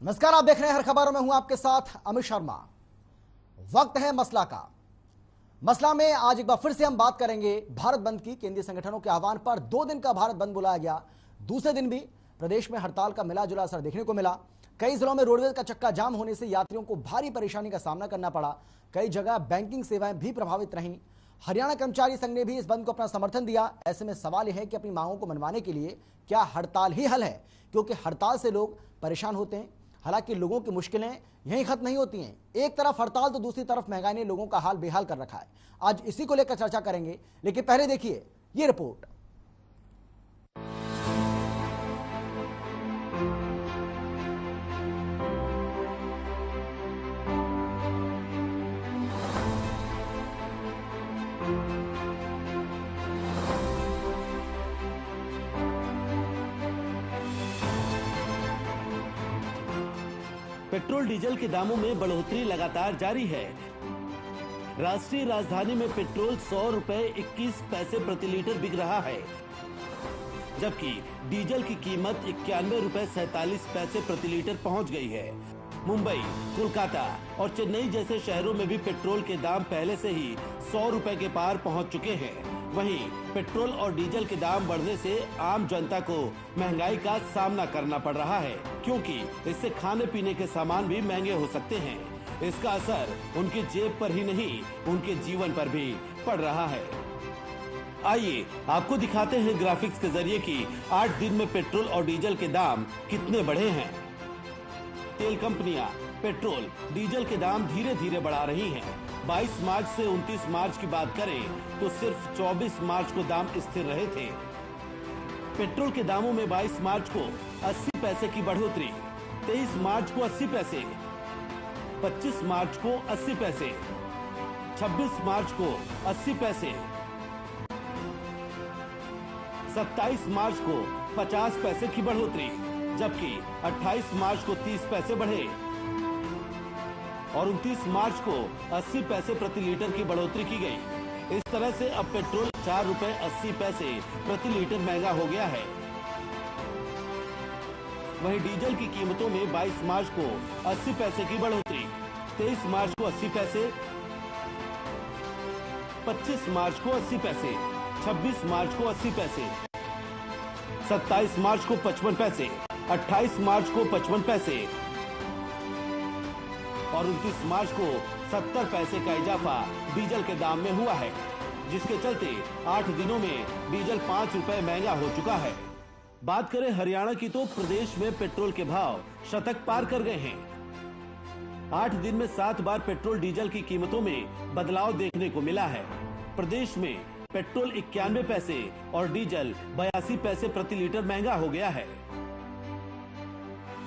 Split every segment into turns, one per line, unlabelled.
नमस्कार, आप देख रहे हैं हर खबरों में हूं आपके साथ अमित शर्मा। वक्त है मसला का। मसला में आज एक बार फिर से हम बात करेंगे भारत बंद की। केंद्रीय संगठनों के आह्वान पर 2 दिन का भारत बंद बुलाया गया। दूसरे दिन भी प्रदेश में हड़ताल का मिला जुला असर देखने को मिला। कई जिलों में रोडवेज का चक्का जाम होने से यात्रियों को भारी परेशानी का सामना करना पड़ा। कई जगह बैंकिंग सेवाएं भी प्रभावित रहीं। हरियाणा कर्मचारी संघ ने भी इस बंद को अपना समर्थन दिया। ऐसे में सवाल यह है कि अपनी मांगों को मनवाने के लिए क्या हड़ताल ही हल है, क्योंकि हड़ताल से लोग परेशान होते हैं। हालांकि लोगों की मुश्किलें यहीं खत्म नहीं होती हैं। एक तरफ हड़ताल तो दूसरी तरफ महंगाई ने लोगों का हाल बेहाल कर रखा है। आज इसी को लेकर चर्चा करेंगे, लेकिन पहले देखिए ये रिपोर्ट।
पेट्रोल डीजल के दामों में बढ़ोतरी लगातार जारी है। राष्ट्रीय राजधानी में पेट्रोल 100 रुपए 21 पैसे प्रति लीटर बिक रहा है, जबकि डीजल की कीमत 91 रुपए 47 पैसे प्रति लीटर पहुंच गई है। मुंबई, कोलकाता और चेन्नई जैसे शहरों में भी पेट्रोल के दाम पहले से ही 100 रुपए के पार पहुंच चुके हैं। वहीं पेट्रोल और डीजल के दाम बढ़ने से आम जनता को महंगाई का सामना करना पड़ रहा है, क्योंकि इससे खाने पीने के सामान भी महंगे हो सकते हैं। इसका असर उनकी जेब पर ही नहीं, उनके जीवन पर भी पड़ रहा है। आइए आपको दिखाते हैं ग्राफिक्स के जरिए कि 8 दिन में पेट्रोल और डीजल के दाम कितने बढ़े हैं। तेल कंपनियां पेट्रोल, डीजल के दाम धीरे धीरे बढ़ा रही हैं। 22 मार्च से 29 मार्च की बात करें तो सिर्फ 24 मार्च को दाम स्थिर रहे थे। पेट्रोल के दामों में 22 मार्च को 80 पैसे की बढ़ोतरी, 23 मार्च को 80 पैसे, 25 मार्च को 80 पैसे, 26 मार्च को 80 पैसे, 27 मार्च को 50 पैसे की बढ़ोतरी, जबकि 28 मार्च को 30 पैसे बढ़े और 29 मार्च को 80 पैसे प्रति लीटर की बढ़ोतरी की गई। इस तरह से अब पेट्रोल 4 रुपए 80 पैसे प्रति लीटर महंगा हो गया है। वहीं डीजल की कीमतों में 22 मार्च को 80 पैसे की बढ़ोतरी, 23 मार्च को 80 पैसे, 25 मार्च को 80 पैसे, 26 मार्च को 80 पैसे, 27 मार्च को 55 पैसे, 28 मार्च को 55 पैसे और 29 मार्च को 70 पैसे का इजाफा डीजल के दाम में हुआ है, जिसके चलते 8 दिनों में डीजल 5 रुपए महंगा हो चुका है। बात करें हरियाणा की तो प्रदेश में पेट्रोल के भाव शतक पार कर गए हैं। 8 दिन में 7 बार पेट्रोल डीजल की कीमतों में बदलाव देखने को मिला है। प्रदेश में पेट्रोल 91 पैसे और डीजल 82 पैसे प्रति लीटर महंगा हो गया है,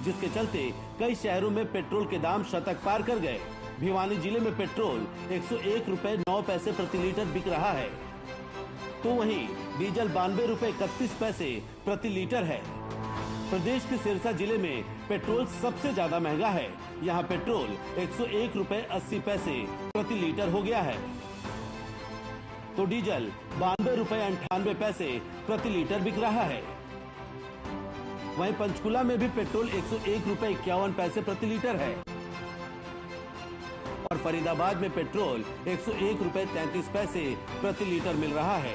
जिसके चलते कई शहरों में पेट्रोल के दाम शतक पार कर गए। भिवानी जिले में पेट्रोल 101 रुपए 9 पैसे प्रति लीटर बिक रहा है, तो वहीं डीजल 92 रुपए 31 पैसे प्रति लीटर है। प्रदेश के सिरसा जिले में पेट्रोल सबसे ज्यादा महंगा है। यहाँ पेट्रोल 101 रुपए 80 पैसे प्रति लीटर हो गया है, तो डीजल 92 रुपए 98 पैसे प्रति लीटर बिक रहा है। वहीं पंचकुला में भी पेट्रोल 101 रुपए 51 पैसे प्रति लीटर है और फरीदाबाद में पेट्रोल 101 रुपए 33 पैसे प्रति लीटर मिल रहा है।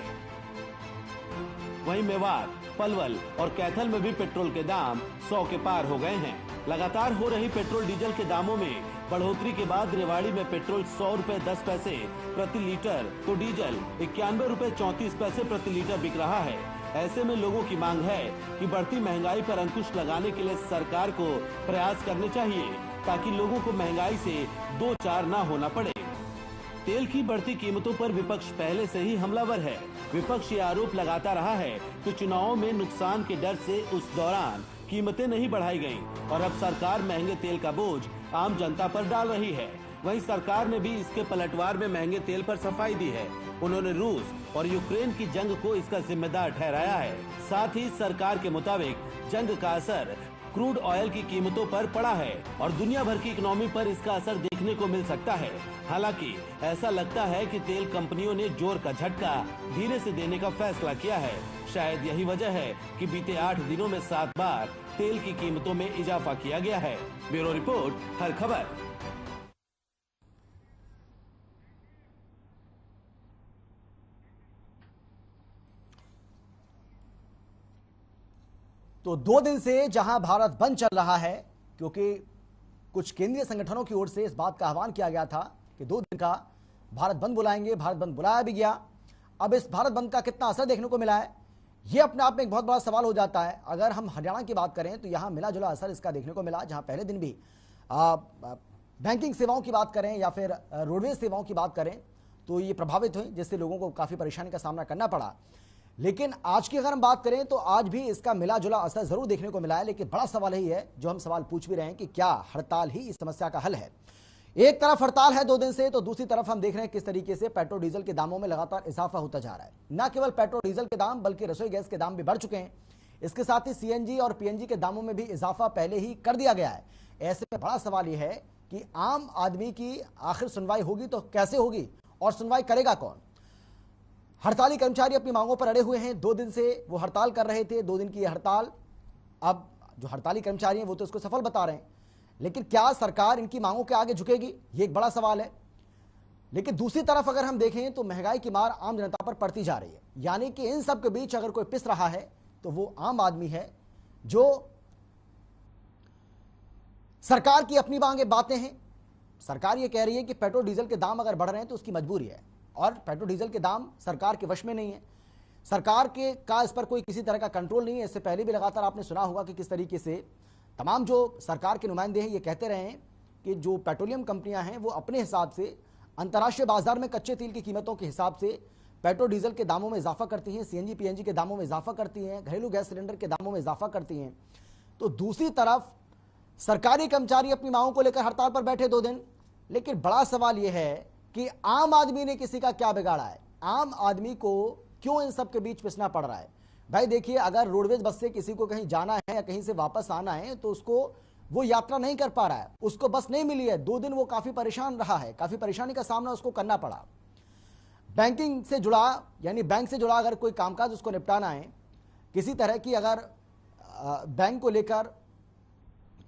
वहीं मेवात, पलवल और कैथल में भी पेट्रोल के दाम 100 के पार हो गए हैं। लगातार हो रही पेट्रोल डीजल के दामों में बढ़ोतरी के बाद रेवाड़ी में पेट्रोल 100 रुपए 10 पैसे प्रति लीटर तो डीजल 91 रुपए 34 पैसे प्रति लीटर बिक रहा है। ऐसे में लोगों की मांग है कि बढ़ती महंगाई पर अंकुश लगाने के लिए सरकार को प्रयास करने चाहिए, ताकि लोगों को महंगाई से दो चार ना होना पड़े। तेल की बढ़ती कीमतों पर विपक्ष पहले से ही हमलावर है। विपक्ष ये आरोप लगाता रहा है कि चुनावों में नुकसान के डर से उस दौरान कीमतें नहीं बढ़ाई गईं और अब सरकार महंगे तेल का बोझ आम जनता पर डाल रही है। वहीं सरकार ने भी इसके पलटवार में महंगे तेल पर सफाई दी है। उन्होंने रूस और यूक्रेन की जंग को इसका जिम्मेदार ठहराया है। साथ ही सरकार के मुताबिक जंग का असर क्रूड ऑयल की कीमतों पर पड़ा है और दुनिया भर की इकोनॉमी पर इसका असर देखने को मिल सकता है। हालांकि ऐसा लगता है कि तेल कंपनियों ने जोर का झटका धीरे से देने का फैसला किया है। शायद यही वजह है कि बीते 8 दिनों में 7 बार तेल की कीमतों में इजाफा किया गया है। ब्यूरो रिपोर्ट, हर खबर।
तो 2 दिन से जहां भारत बंद चल रहा है, क्योंकि कुछ केंद्रीय संगठनों की ओर से इस बात का आह्वान किया गया था कि 2 दिन का भारत बंद बुलाएंगे, भारत बंद बुलाया भी गया। अब इस भारत बंद का कितना असर देखने को मिला है, यह अपने आप में एक बहुत बड़ा सवाल हो जाता है। अगर हम हरियाणा की बात करें तो यहां मिला जुला असर इसका देखने को मिला, जहां पहले दिन भी बैंकिंग सेवाओं की बात करें या फिर रोडवेज सेवाओं की बात करें तो ये प्रभावित हुई, जिससे लोगों को काफी परेशानी का सामना करना पड़ा। लेकिन आज की अगर हम बात करें तो आज भी इसका मिला जुला असर जरूर देखने को मिला है। लेकिन बड़ा सवाल यही है, जो हम सवाल पूछ भी रहे हैं, कि क्या हड़ताल ही इस समस्या का हल है। एक तरफ हड़ताल है 2 दिन से, तो दूसरी तरफ हम देख रहे हैं किस तरीके से पेट्रोल डीजल के दामों में लगातार इजाफा होता जा रहा है। न केवल पेट्रोल डीजल के दाम बल्कि रसोई गैस के दाम भी बढ़ चुके हैं। इसके साथ ही सीएनजी और पीएनजी के दामों में भी इजाफा पहले ही कर दिया गया है। ऐसे में बड़ा सवाल यह है कि आम आदमी की आखिर सुनवाई होगी तो कैसे होगी और सुनवाई करेगा कौन। हड़ताली कर्मचारी अपनी मांगों पर अड़े हुए हैं। 2 दिन से वो हड़ताल कर रहे थे। 2 दिन की हड़ताल, अब जो हड़ताली कर्मचारी हैं वो तो इसको सफल बता रहे हैं, लेकिन क्या सरकार इनकी मांगों के आगे झुकेगी, ये एक बड़ा सवाल है। लेकिन दूसरी तरफ अगर हम देखें तो महंगाई की मार आम जनता पर पड़ती जा रही है। यानी कि इन सब के बीच अगर कोई पिस रहा है तो वो आम आदमी है, जो सरकार की अपनी बातें हैं। सरकार ये कह रही है कि पेट्रोल डीजल के दाम अगर बढ़ रहे हैं तो उसकी मजबूरी है, और पेट्रोल डीजल के दाम सरकार के वश में नहीं है। सरकार के का इस पर कोई किसी तरह का कंट्रोल नहीं है। इससे पहले भी लगातार आपने सुना होगा कि किस तरीके से तमाम जो सरकार के नुमाइंदे हैं ये कहते रहे हैं कि जो पेट्रोलियम कंपनियां हैं वो अपने हिसाब से अंतर्राष्ट्रीय बाजार में कच्चे तेल की कीमतों के हिसाब से पेट्रोल डीजल के दामों में इजाफा करती हैं, सीएनजी पीएनजी के दामों में इजाफा करती हैं, घरेलू गैस सिलेंडर के दामों में इजाफा करती हैं। तो दूसरी तरफ सरकारी कर्मचारी अपनी मांगों को लेकर हड़ताल पर बैठे 2 दिन। लेकिन बड़ा सवाल यह है कि आम आदमी ने किसी का क्या बिगाड़ा है, आम आदमी को क्यों इन सब के बीच पिसना पड़ रहा है। भाई देखिए, अगर रोडवेज बस से किसी को कहीं जाना है या कहीं से वापस आना है तो उसको वो यात्रा नहीं कर पा रहा है, उसको बस नहीं मिली है। 2 दिन वो काफी परेशान रहा है, काफी परेशानी का सामना उसको करना पड़ा। बैंकिंग से जुड़ा, यानी बैंक से जुड़ा अगर कोई कामकाज उसको निपटाना है, किसी तरह की अगर बैंक को लेकर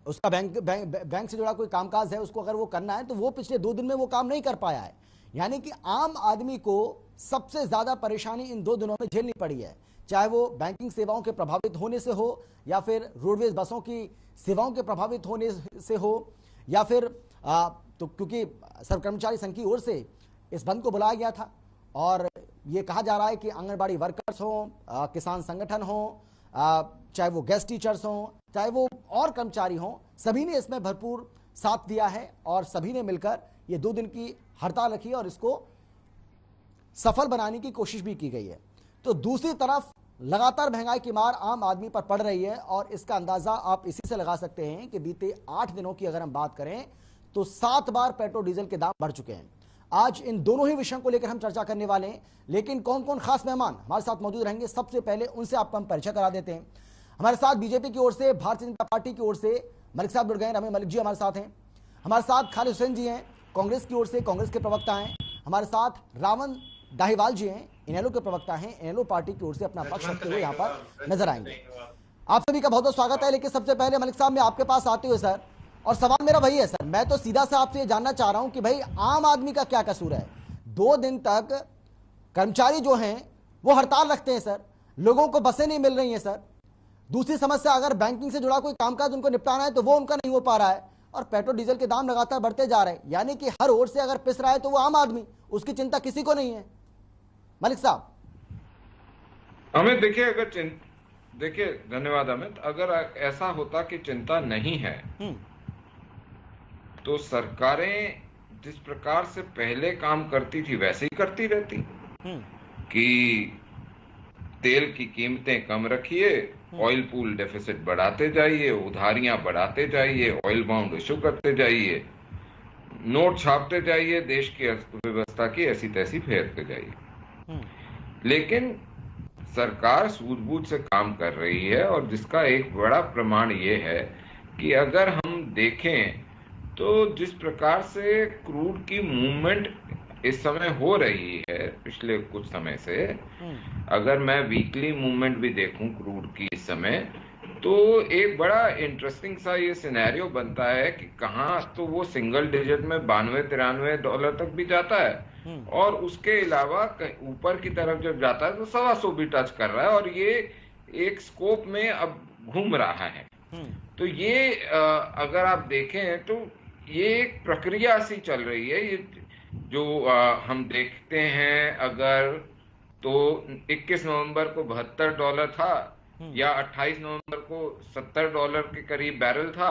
उसका बैंक से जुड़ा कोई कामकाज है उसको अगर वो करना है तो वो पिछले 2 दिन में वो काम नहीं कर पाया है। यानी कि आम आदमी को सबसे ज्यादा परेशानी इन 2 दिनों में झेलनी पड़ी है, चाहे वो बैंकिंग सेवाओं के प्रभावित होने से हो या फिर रोडवेज बसों की सेवाओं के प्रभावित होने से हो या फिर तो क्योंकि सब कर्मचारी संघ की ओर से इस बंद को बुलाया गया था और ये कहा जा रहा है कि आंगनबाड़ी वर्कर्स हो, किसान संगठन हो, चाहे वो गेस्ट टीचर्स हों, चाहे वो और कर्मचारी हों, सभी ने इसमें भरपूर साथ दिया है और सभी ने मिलकर ये 2 दिन की हड़ताल रखी और इसको सफल बनाने की कोशिश भी की गई है। तो दूसरी तरफ लगातार महंगाई की मार आम आदमी पर पड़ रही है और इसका अंदाजा आप इसी से लगा सकते हैं कि बीते 8 दिनों की अगर हम बात करें तो 7 बार पेट्रोल डीजल के दाम बढ़ चुके हैं। आज इन दोनों ही विषयों को लेकर हम चर्चा करने वाले हैं, लेकिन कौन कौन खास मेहमान हमारे साथ मौजूद रहेंगे, सबसे पहले उनसे आपको हम परिचय करा देते हैं। हमारे साथ बीजेपी की ओर से, भारतीय जनता पार्टी की ओर से मलिक साहब जुड़ गए, रमेश मलिक जी हमारे साथ हैं। हमारे साथ खालिद हुसैन जी हैं, कांग्रेस की ओर से, कांग्रेस के प्रवक्ता हैं। हमारे साथ रावण दाहिवाल जी हैं, इनेलो के प्रवक्ता हैं, इनेलो पार्टी की ओर से अपना पक्ष रखते हुए यहाँ पर नजर आएंगे। आप सभी का बहुत बहुत स्वागत है। लेकिन सबसे पहले मलिक साहब मैं आपके पास आते हुए सर, और सवाल मेरा वही है सर, मैं तो सीधा से आपसे ये जानना चाह रहा हूं कि भाई आम आदमी का क्या कसूर है। 2 दिन तक कर्मचारी जो हैं वो हड़ताल रखते हैं सर, लोगों को बसें नहीं मिल रही हैं सर। दूसरी समस्या, अगर बैंकिंग से जुड़ा कोई कामकाज उनको निपटाना है तो वो उनका नहीं हो पा रहा है, और पेट्रोल डीजल के दाम लगातार बढ़ते जा रहे हैं। यानी कि हर ओर से अगर पिस रहा है तो वो आम आदमी, उसकी चिंता किसी को नहीं है। मलिक साहब।
अमित देखिए, अगर देखिए, धन्यवाद अमित। अगर ऐसा होता कि चिंता नहीं है तो सरकारें जिस प्रकार से पहले काम करती थी वैसे ही करती रहती कि तेल की कीमतें कम रखिए, ऑयल पूल डेफिसिट बढ़ाते जाइए, उधारियां बढ़ाते जाइए, ऑयल बाउंड इशू करते जाइए, नोट छापते जाइए, देश की अर्थव्यवस्था की ऐसी तैसी फेरते जाइए। लेकिन सरकार सूझबूझ से काम कर रही है, और जिसका एक बड़ा प्रमाण ये है कि अगर हम देखें तो जिस प्रकार से क्रूड की मूवमेंट इस समय हो रही है पिछले कुछ समय से, अगर मैं वीकली मूवमेंट भी देखूं क्रूड की इस समय, तो एक बड़ा इंटरेस्टिंग सा ये सिनेरियो बनता है कि कहां तो वो सिंगल डिजिट में $92-93 तक भी जाता है, और उसके अलावा ऊपर की तरफ जब जाता है तो 125 भी टच कर रहा है, और ये एक स्कोप में अब घूम रहा है। तो ये अगर आप देखें तो ये एक प्रक्रिया सी चल रही है। ये जो हम देखते हैं, अगर तो 21 नवंबर को $72 था, या 28 नवंबर को $70 के करीब बैरल था,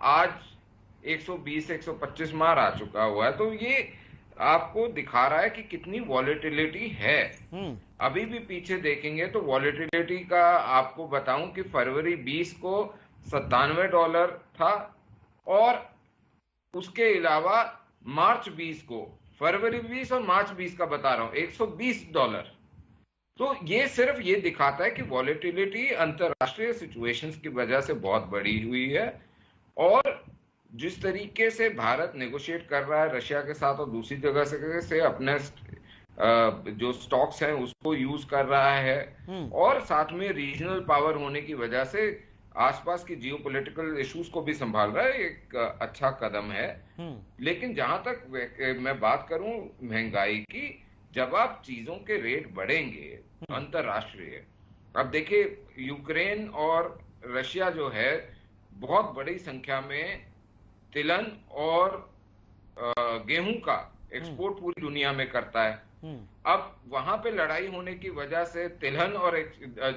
आज 120-125 मार आ चुका हुआ है। तो ये आपको दिखा रहा है कि कितनी वॉलेटिलिटी है। अभी भी पीछे देखेंगे तो वॉलेटिलिटी का आपको बताऊं कि फरवरी 20 को $97 था, और उसके अलावा मार्च 20 को, फरवरी 20 और मार्च 20 का बता रहा हूं, $120। तो ये सिर्फ ये दिखाता है कि वॉलेटिलिटी अंतरराष्ट्रीय सिचुएशंस की वजह से बहुत बढ़ी हुई है, और जिस तरीके से भारत नेगोशिएट कर रहा है रशिया के साथ, और दूसरी जगह से अपने जो स्टॉक्स हैं उसको यूज कर रहा है, और साथ में रीजनल पावर होने की वजह से आसपास की जियोपॉलिटिकल इश्यूज को भी संभाल रहा है, एक अच्छा कदम है। लेकिन जहां तक मैं बात करूं महंगाई की, जब आप चीजों के रेट बढ़ेंगे अंतरराष्ट्रीय, अब देखिए यूक्रेन और रशिया जो है बहुत बड़ी संख्या में तिलहन और गेहूं का एक्सपोर्ट पूरी दुनिया में करता है। अब वहां पे लड़ाई होने की वजह से तिलहन और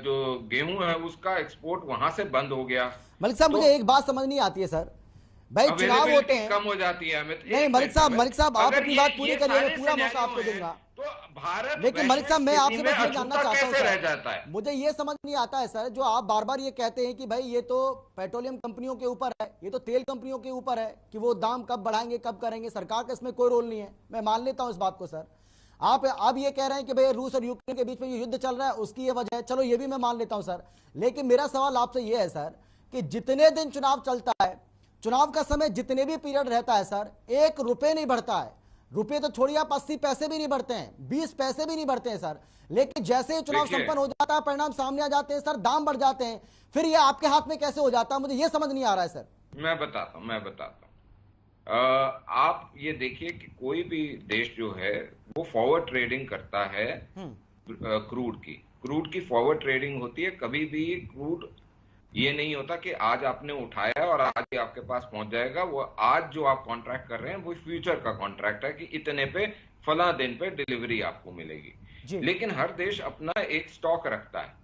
जो गेहूं है उसका एक्सपोर्ट वहां से बंद हो गया।
मलिक साहब, मुझे एक बात समझ नहीं आती है सर, भाई चुनाव होते हैं,
कम हो जाती है अमित।
नहीं मलिक साहब आप अपनी बात पूरी करिए, मैं पूरा मौका आपको दूंगा।
तो भारत,
लेकिन मलिक साहब मैं आपसे बस ये जानना चाहता हूँ
रह जाता है,
मुझे ये समझ नहीं आता है सर, जो आप बार बार ये कहते हैं कि भाई ये तो पेट्रोलियम कंपनियों के ऊपर है, ये तो तेल कंपनियों के ऊपर है कि वो दाम कब बढ़ाएंगे कब करेंगे, सरकार का इसमें कोई रोल नहीं है। मैं मान लेता हूं इस बात को सर। आप अब ये कह रहे हैं कि भाई रूस और यूक्रेन के बीच में ये युद्ध चल रहा है उसकी ये वजह है, चलो ये भी मैं मान लेता हूं सर। लेकिन मेरा सवाल आपसे ये है सर कि जितने दिन चुनाव चलता है, चुनाव का समय जितने भी पीरियड रहता है सर, 1 रुपए नहीं बढ़ता है। रुपए तो छोड़िए, आप 80 पैसे भी नहीं बढ़ते हैं, 20 पैसे भी नहीं बढ़ते हैं सर। लेकिन जैसे ही चुनाव संपन्न हो जाता है, परिणाम सामने आ जाते हैं सर, दाम बढ़ जाते हैं, फिर ये आपके हाथ में कैसे हो जाता है, मुझे ये समझ नहीं आ रहा है सर।
मैं बताता हूं। आप ये देखिए कि कोई भी देश जो है वो फॉरवर्ड ट्रेडिंग करता है क्रूड की फॉरवर्ड ट्रेडिंग होती है। कभी भी क्रूड ये नहीं होता कि आज आपने उठाया और आज ही आपके पास पहुंच जाएगा। वो आज जो आप कॉन्ट्रैक्ट कर रहे हैं वो फ्यूचर का कॉन्ट्रैक्ट है कि इतने पे फला दिन पे डिलीवरी आपको मिलेगी। लेकिन हर देश अपना एक स्टॉक रखता है,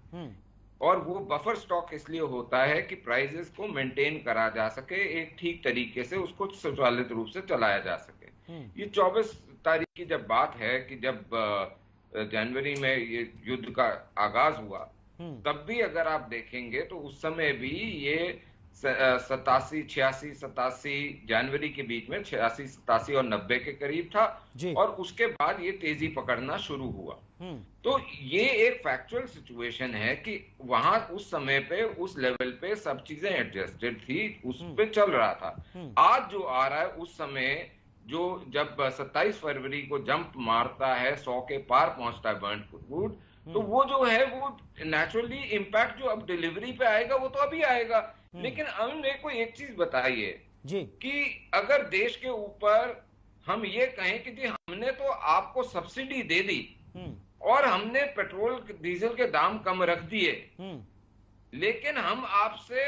और वो बफर स्टॉक इसलिए होता है कि प्राइसेस को मेंटेन करा जा सके, एक ठीक तरीके से उसको स्वचालित रूप से चलाया जा सके। ये 24 तारीख की जब बात है कि जब जनवरी में ये युद्ध का आगाज हुआ, तब भी अगर आप देखेंगे तो उस समय भी ये 87 जनवरी के बीच में 86, 87 और 90 के करीब था, और उसके बाद ये तेजी पकड़ना शुरू हुआ। तो ये एक फैक्चुअल सिचुएशन है कि वहां उस समय पे उस लेवल पे सब चीजें एडजस्टेड थी, उस पे चल रहा था। आज जो आ रहा है उस समय जो जब 27 फरवरी को जंप मारता है, 100 के पार पहुंचता है बर्न्ड क्रूड, तो वो जो है वो नेचुरली इम्पैक्ट जो अब डिलीवरी पे आएगा वो तो अभी आएगा। लेकिन अब मेरे को एक चीज बताइए कि अगर देश के ऊपर हम ये कहें कि जी हमने तो आपको सब्सिडी दे दी और हमने पेट्रोल डीजल के दाम कम रख दिए, लेकिन हम आपसे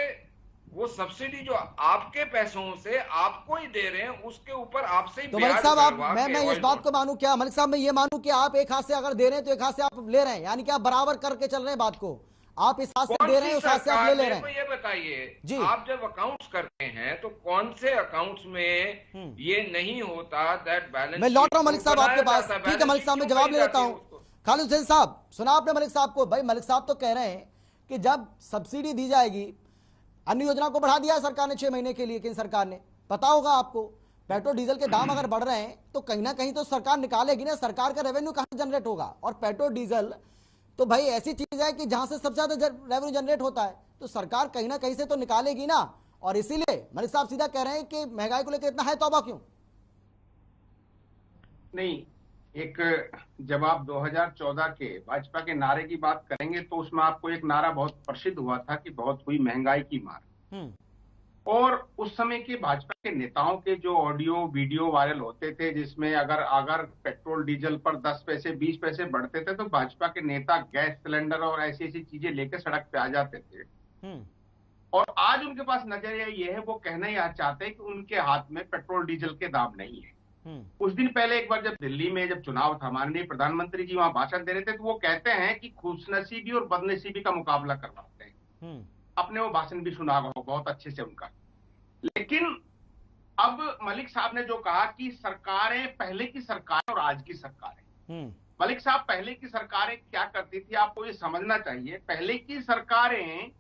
वो सब्सिडी जो आपके पैसों से आपको ही दे रहे हैं उसके ऊपर आपसे ही
तो मलिक साहब आप मैं इस बात को मानूं क्या मलिक साहब, मैं ये मानूं कि आप एक हाथ से अगर दे रहे हैं तो एक हाथ से आप ले रहे हैं, यानी कि आप बराबर करके चल रहे हैं बात को, आप इस हाथ से दे रहे हैं उस हाथ से आप ले रहे हैं।
ये बताइए आप जब अकाउंट्स करते हैं तो कौन से अकाउंट्स में ये नहीं होता दैट बैलेंस।
मैं लौट रहा हूं मलिक साहब आपके पास, ठीक है मलिक साहब मैं जवाब ले लेता हूं। खालिद हुसैन साहब सुना आपने मलिक साहब को, भाई मलिक साहब तो कह रहे हैं कि जब सब्सिडी दी जाएगी, अन्य योजना को बढ़ा दिया सरकार ने 6 महीने के लिए, केंद्र सरकार ने, पता होगा आपको पेट्रोल डीजल के दाम अगर बढ़ रहे हैं तो कहीं ना कहीं तो सरकार निकालेगी ना, सरकार का रेवेन्यू कहां जनरेट होगा। और पेट्रोल डीजल तो भाई ऐसी चीज है कि जहां से सबसे ज्यादा रेवेन्यू जनरेट होता है तो सरकार कहीं ना कहीं से तो निकालेगी ना। और इसीलिए मलिक साहब सीधा कह रहे हैं कि महंगाई को लेकर इतना है तौबा क्यों?
नहीं, एक जब आप 2014 के भाजपा के नारे की बात करेंगे तो उसमें आपको एक नारा बहुत प्रसिद्ध हुआ था कि बहुत हुई महंगाई की मार। और उस समय के भाजपा के नेताओं के जो ऑडियो वीडियो वायरल होते थे जिसमें अगर पेट्रोल डीजल पर 10 पैसे 20 पैसे बढ़ते थे तो भाजपा के नेता गैस सिलेंडर और ऐसी ऐसी चीजें लेकर सड़क पे आ जाते थे। और आज उनके पास नजरिया ये है, वो कहना यह चाहते हैं कि उनके हाथ में पेट्रोल डीजल के दाम नहीं है। कुछ दिन पहले एक बार जब दिल्ली में जब चुनाव था, माननीय प्रधानमंत्री जी वहां भाषण दे रहे थे तो वो कहते हैं कि खुशनसीबी और बदनसीबी का मुकाबला करवाते हैं। अपने वो भाषण भी सुना हो बहुत अच्छे से उनका। लेकिन अब मलिक साहब ने जो कहा कि सरकारें, पहले की सरकार और आज की सरकारें, मलिक साहब पहले की सरकारें क्या करती थी आपको ये समझना चाहिए। पहले की सरकारें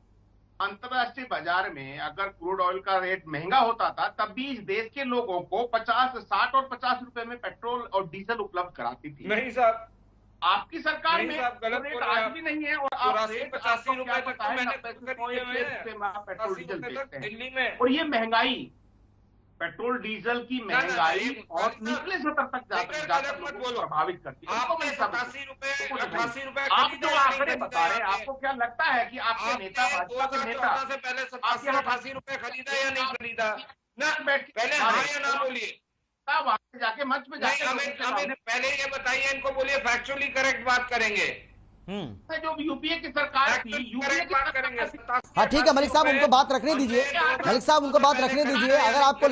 अंतर्राष्ट्रीय बाजार में अगर क्रूड ऑयल का रेट महंगा होता था तब भी इस देश के लोगों को 50, 60 और 50 रुपए में पेट्रोल और डीजल उपलब्ध कराती थी।
नहीं साहब,
आपकी सरकार में रेट आज भी नहीं है और आप
85 रुपए तक तो मैंने
पेट्रोल डीजल बेचते हैं
दिल्ली में।
और ये महंगाई, पेट्रोल डीजल की महंगाई और निचले स्तर तक जाकर लोगों को प्रभावित करती है।
आपको 88 रुपए
आप जो आंकड़े बता रहे हैं, आपको क्या लगता है कि आपके नेता, भाजपा के नेता
से पहले 87-88 रुपए खरीदा या नहीं खरीदा? ना पहले हाँ या ना बोलिए,
तब आगे जाके मंच पे जाके
हमें पहले ये बताइए, इनको बोलिए फैक्चुअली करेक्ट बात करेंगे।
जो यूपीए की सरकार थी, यूपीए की
बात करेंगे।
हाँ ठीक है मलिक साहब, उनको बात रखने दीजिए। मलिक साहब उनको बात रखने दीजिए। अगर आपको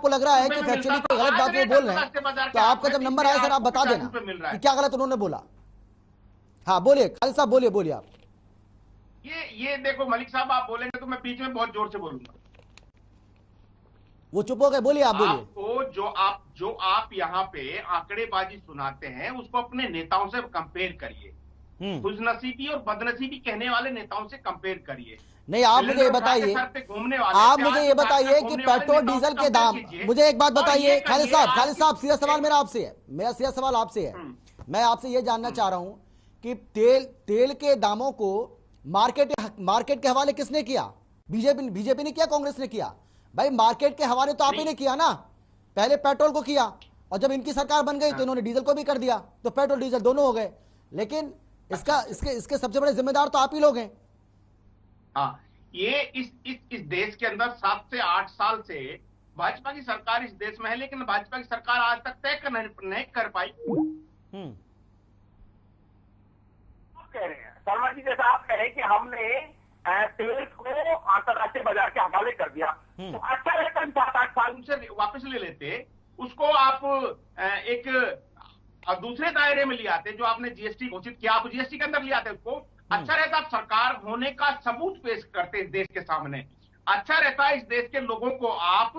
लग रहा है कि फैक्चुअली कोई गलत बात वो बोल रहे हैं तो आपका जब नंबर आया सर आप बता देना कि क्या गलत उन्होंने बोला। हाँ बोलिए खालिद साहब, बोलिए आप।
ये देखो मलिक साहब, आप बोलेंगे तो मैं बीच में बहुत जोर से बोलूंगा।
वो चुप हो गए, बोलिए आप बोलिए।
आपको जो आप यहाँ पे आंकड़ेबाजी सुनाते हैं उसको अपने नेताओं से कंपेयर करिए। खुशनसीबी और बदनसीबी कहने वाले नेताओं से कंपेयर करिए।
नहीं आप मुझे ये बताइए, आप मुझे ये बताइए कि पेट्रोल डीजल के दाम, मुझे एक बात बताइए खालिद साहब सीधा सवाल मेरा आपसे है, मेरा सीधा सवाल आपसे है। मैं आपसे ये जानना चाह रहा हूं कि तेल के दामों को मार्केट के हवाले किसने किया? बीजेपी ने किया, कांग्रेस ने किया? भाई मार्केट के हवाले तो आप ही ने किया ना। पहले पेट्रोल को किया और जब इनकी सरकार बन गई तो इन्होंने डीजल को भी कर दिया, तो पेट्रोल डीजल दोनों हो गए। लेकिन इसके सबसे बड़े जिम्मेदार तो आप ही लोग हैं।
हाँ, ये इस देश के अंदर 7 से 8 साल से भाजपा की सरकार इस देश में है, लेकिन भाजपा की सरकार आज तक तय नहीं कर पाई। कह रहे हैं शर्मा जी, जैसा आप कह रहे हैं कि हमने तेल को अंतर्राष्ट्रीय बाजार के हवाले कर दिया, तो अच्छा रहता है 7-8 साल उनसे वापस ले लेते, उसको आप एक दूसरे दायरे में ले आते। जो आपने जीएसटी घोषित किया, आप जीएसटी के अंदर ले आते उसको। अच्छा रहता आप सरकार होने का सबूत पेश करते इस देश के सामने। अच्छा रहता इस देश के लोगों को आप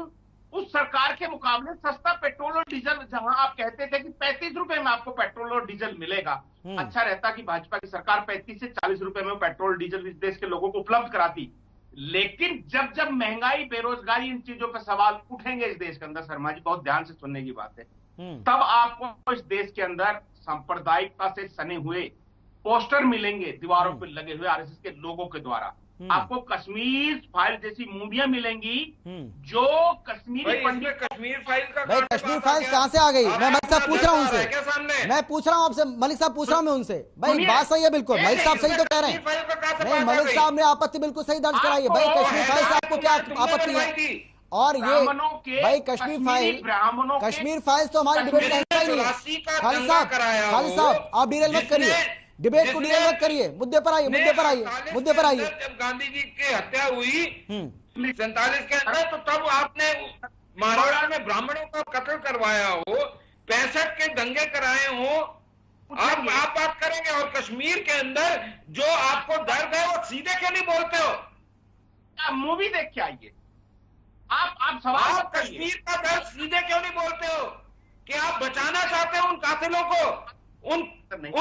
उस सरकार के मुकाबले सस्ता पेट्रोल और डीजल, जहां आप कहते थे कि 35 रुपए में आपको पेट्रोल और डीजल मिलेगा, अच्छा रहता कि भाजपा की सरकार 35 से 40 रुपए में पेट्रोल डीजल इस देश के लोगों को उपलब्ध कराती। लेकिन जब महंगाई, बेरोजगारी, इन चीजों पर सवाल उठेंगे इस देश के अंदर, शर्मा जी बहुत ध्यान से सुनने की बात है, तब आपको इस देश के अंदर सांप्रदायिकता से सने हुए पोस्टर मिलेंगे दीवारों पर लगे हुए आरएसएस के लोगों के द्वारा। आपको कश्मीर फाइल जैसी मूवियां मिलेंगी जो कश्मीरी पंडित।
कश्मीर फाइल का
भाई कश्मीर फाइल्स कहां से आ गई? मैं मलिक साहब पूछ रहा हूं उनसे, मैं पूछ रहा हूं आपसे, मलिक साहब पूछ रहा हूं मैं उनसे। भाई बात सही है बिल्कुल, मलिक साहब सही तो कह रहे हैं। नहीं मलिक साहब ने आपत्ति बिल्कुल सही दर्ज कराई है। भाई कश्मीर फाइल से आपको क्या आपत्ति है? और ये भाई कश्मीर फाइल्स तो हमारी डिबेट का हिस्सा ही नहीं है। खालिद साहब आप डिरेल मत करिए, डिबेट को डिरेल मत करिए, मुद्दे पर आइए।
जब गांधी जी की हत्या हुई 47 के अंदर, तो तब आपने महाराष्ट्र में ब्राह्मणों का कत्ल करवाया हो, 65 के दंगे कराए हो, आप बात करेंगे। और कश्मीर के अंदर जो आपको दर्द है वो सीधे क्यों नहीं बोलते हो?
मूवी देख के आइए। आप सवाल
कश्मीर का दर्द सीधे क्यों नहीं बोलते हो कि आप बचाना चाहते हो उन कातिलों को, उन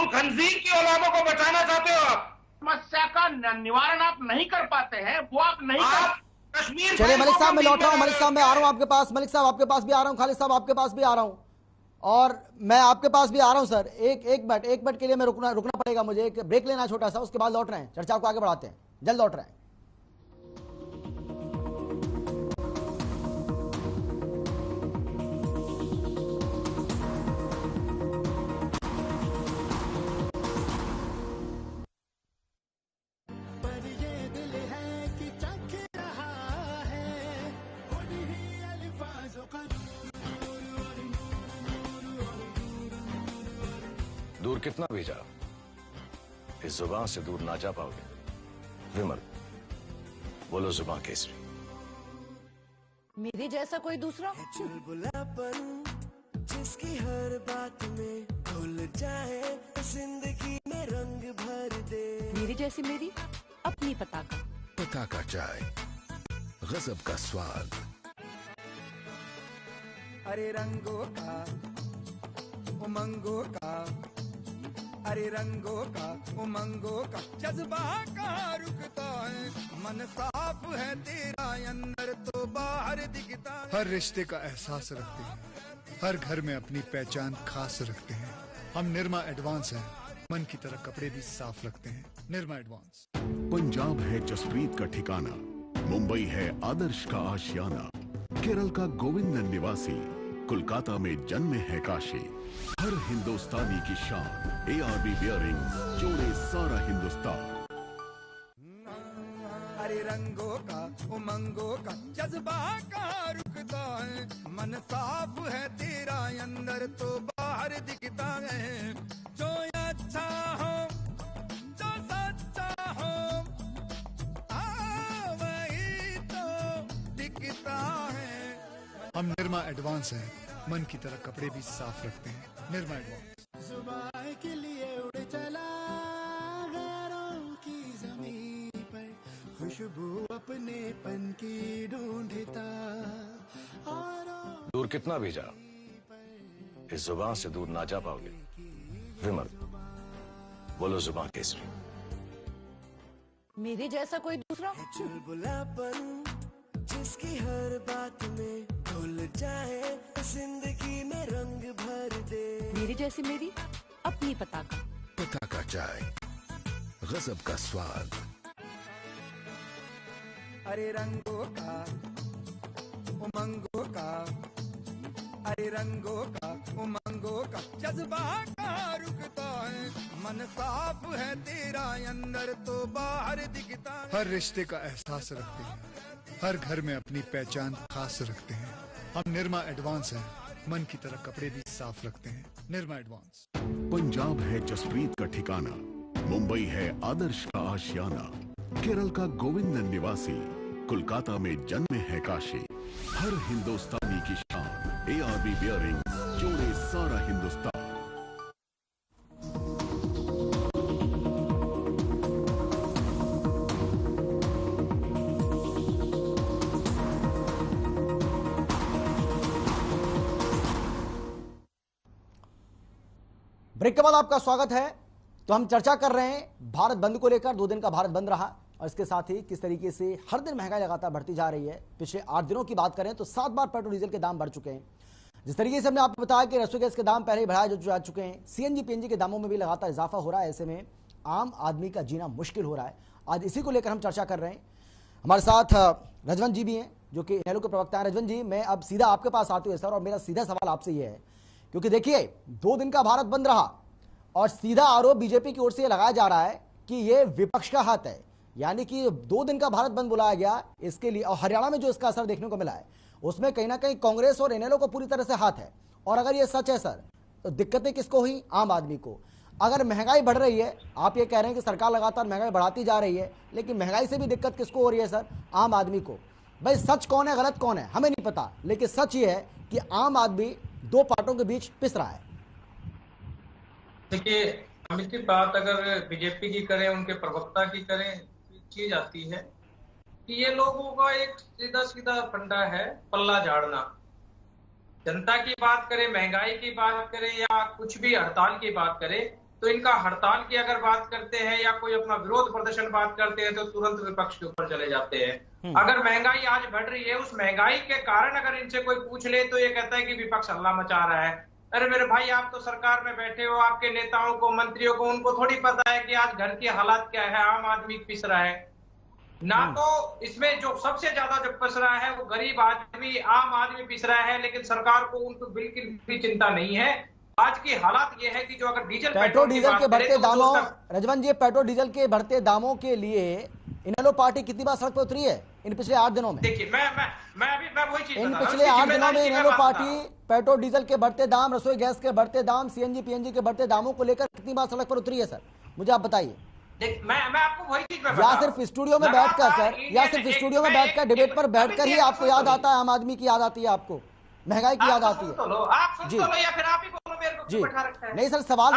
खंजीर की औलादों को बचाना चाहते हो? आप
समस्या का निवारण आप नहीं कर पाते हैं, वो आप नहीं कर।
कश्मीर
चलिए मलिक साहब मैं लौट रहा हूँ, मलिक साहब मैं आ रहा हूँ आपके पास, मलिक साहब आपके पास भी आ रहा हूँ, खालिद साहब आपके पास भी आ रहा हूँ। और मैं आपके पास भी आ रहा हूं सर। एक मिनट के लिए मैं रुकना पड़ेगा मुझे, एक ब्रेक लेना छोटा सा, उसके बाद लौट रहे हैं, चर्चा को आगे बढ़ाते हैं, जल्द लौट रहे हैं।
दूर कितना भी जा, इस जुबान से दूर ना जा पाओगे। विमल, बोलो जुबान केसरी।
मेरे जैसा कोई दूसरा?
चुलबुलापन जिसकी हर बात में घुल जाए, जिंदगी में रंग भर दे।
मेरी जैसी मेरी अपनी पताका।
पताका चाय, गजब का स्वाद।
अरे रंगों का उमंगों का, अरे रंगों का उमंगों का जज्बा कहाँ रुकता है। मन साफ है तेरा अंदर तो बाहर दिखता है।
हर रिश्ते का एहसास रखते हैं, हर घर में अपनी पहचान खास रखते हैं। हम निरमा एडवांस हैं, मन की तरह कपड़े भी साफ रखते हैं। निरमा एडवांस।
पंजाब है जसप्रीत का ठिकाना, मुंबई है आदर्श का आशियाना, केरल का गोविंद निवासी, कोलकाता में जन्म है काशी। हर हिंदुस्तानी की शान, ARB बियरिंग्स जोड़े सारा हिंदुस्तान।
अरे रंगों का उमंगों का जज्बा कहाँ रुकता है। मन साफ है तेरा अंदर तो बाहर दिखता है। जो अच्छा हो, जो सच्चा हो, वही तो दिखता है।
हम निरमा एडवांस हैं, मन की तरह कपड़े भी साफ रखते हैं। निरमा एडवांस।
जुबान के लिए उड़ चला गैरों की जमीन पर, खुशबू अपने पन की ढूंढता।
दूर कितना भी जा, इस जुबान से दूर ना जा पाओगे। विमल, बोलो जुबान केसरी।
मेरे जैसा कोई दूसरा?
चुलबुलापन जिसकी हर बात में घुल जाए, जिंदगी में रंग भर दे।
मेरी जैसी मेरी अपनी पताका।
पताका चाय, गजब का स्वाद।
अरे रंगों का उमंगों का, अरे रंगों का उमंगों का जज्बा कहाँ रुकता है। मन साफ है तेरा अंदर तो बाहर दिखता है।
हर रिश्ते का एहसास रखते हैं, हर घर में अपनी पहचान खास रखते हैं। हम निरमा एडवांस हैं, मन की तरह कपड़े भी साफ रखते हैं। निरमा एडवांस।
पंजाब है जसप्रीत का ठिकाना, मुंबई है आदर्श का आशियाना, केरल का गोविंद निवासी, कोलकाता में जन्म है काशी। हर हिंदुस्तानी की शान, ARB बियरिंग्स जोड़े सारा हिंदुस्तान।
ब्रेक के बाद आपका स्वागत है। तो हम चर्चा कर रहे हैं भारत बंद को लेकर। 2 दिन का भारत बंद रहा और इसके साथ ही किस तरीके से हर दिन महंगाई लगातार बढ़ती जा रही है। पिछले 8 दिनों की बात करें तो 7 बार पेट्रोल डीजल के दाम बढ़ चुके हैं। जिस तरीके से हमने आपको बताया कि रसोई गैस के दाम पहले ही बढ़ाए जा चुके हैं, CNG PNG के दामों में भी लगातार इजाफा हो रहा है। ऐसे में आम आदमी का जीना मुश्किल हो रहा है। आज इसी को लेकर हम चर्चा कर रहे हैं। हमारे साथ रजवंत जी भी हैं जो कि इनेलो के प्रवक्ता हैं। रजवंत जी, मैं अब सीधा आपके पास आती हूँ सर, और मेरा सीधा सवाल आपसे ये है, क्योंकि देखिए 2 दिन का भारत बंद रहा और सीधा आरोप बीजेपी की ओर से लगाया जा रहा है कि ये विपक्ष का हाथ है, यानी कि 2 दिन का भारत बंद बुलाया गया इसके लिए। और हरियाणा में जो इसका असर देखने को मिला है उसमें कहीं ना कहीं कांग्रेस और इनेलो को पूरी तरह से हाथ है। और अगर ये सच है सर, तो दिक्कतें किसको हुई? आम आदमी को। अगर महंगाई बढ़ रही है, आप ये कह रहे हैं कि सरकार लगातार महंगाई बढ़ाती जा रही है, लेकिन महंगाई से भी दिक्कत किसको हो रही है सर? आम आदमी को। भाई सच कौन है गलत कौन है हमें नहीं पता, लेकिन सच ये है कि आम आदमी 2 पार्टों के बीच पिस रहा है।
देखिए, हम इसकी बात अगर बीजेपी की करें, उनके प्रवक्ता की करें, चीज आती है कि ये लोगों का एक सीधा सीधा फंडा है पल्ला झाड़ना। जनता की बात करें, महंगाई की बात करें या कुछ भी हड़ताल की बात करें, तो इनका हड़ताल की अगर बात करते हैं या कोई अपना विरोध प्रदर्शन बात करते हैं तो तुरंत विपक्ष के ऊपर चले जाते हैं। अगर महंगाई आज बढ़ रही है, उस महंगाई के कारण अगर इनसे कोई पूछ ले तो ये कहता है कि विपक्ष हल्ला मचा रहा है। अरे मेरे भाई, आप तो सरकार में बैठे हो, आपके नेताओं को, मंत्रियों को, उनको थोड़ी पता है कि आज घर की हालात क्या है। आम आदमी पिस रहा है ना, तो इसमें जो सबसे ज्यादा जो पिस रहा है वो गरीब आदमी, आम आदमी पिस रहा है। लेकिन सरकार को उनको बिल्कुल भी चिंता नहीं है। आज की हालात ये है कि जो अगर
पेट्रोल डीजल के बढ़ते दामों, रजवन जी, पेट्रोल डीजल के बढ़ते दामों के लिए इनेलो पार्टी कितनी बार सड़क पर उतरी है इन पिछले 8 दिनों में?
देखिए, मैं वही चीज
इन पिछले 8 दिनों में इनेलो पार्टी पेट्रोल डीजल के बढ़ते दाम, रसोई गैस के बढ़ते दाम, सीएनजी पीएनजी के बढ़ते दामों को लेकर कितनी बार सड़क पर उतरी है सर? मुझे आप बताइए।
मैं आपको वही चीज
या सिर्फ स्टूडियो में बैठकर सर, या सिर्फ स्टूडियो में बैठकर, डिबेट पर बैठकर ही आपको याद आता है, आम आदमी की याद आती है, आपको महंगाई की याद आती है?
जी या फिर आप ही बोलो, मेरे को बैठा रखा है।
नहीं सर, सवाल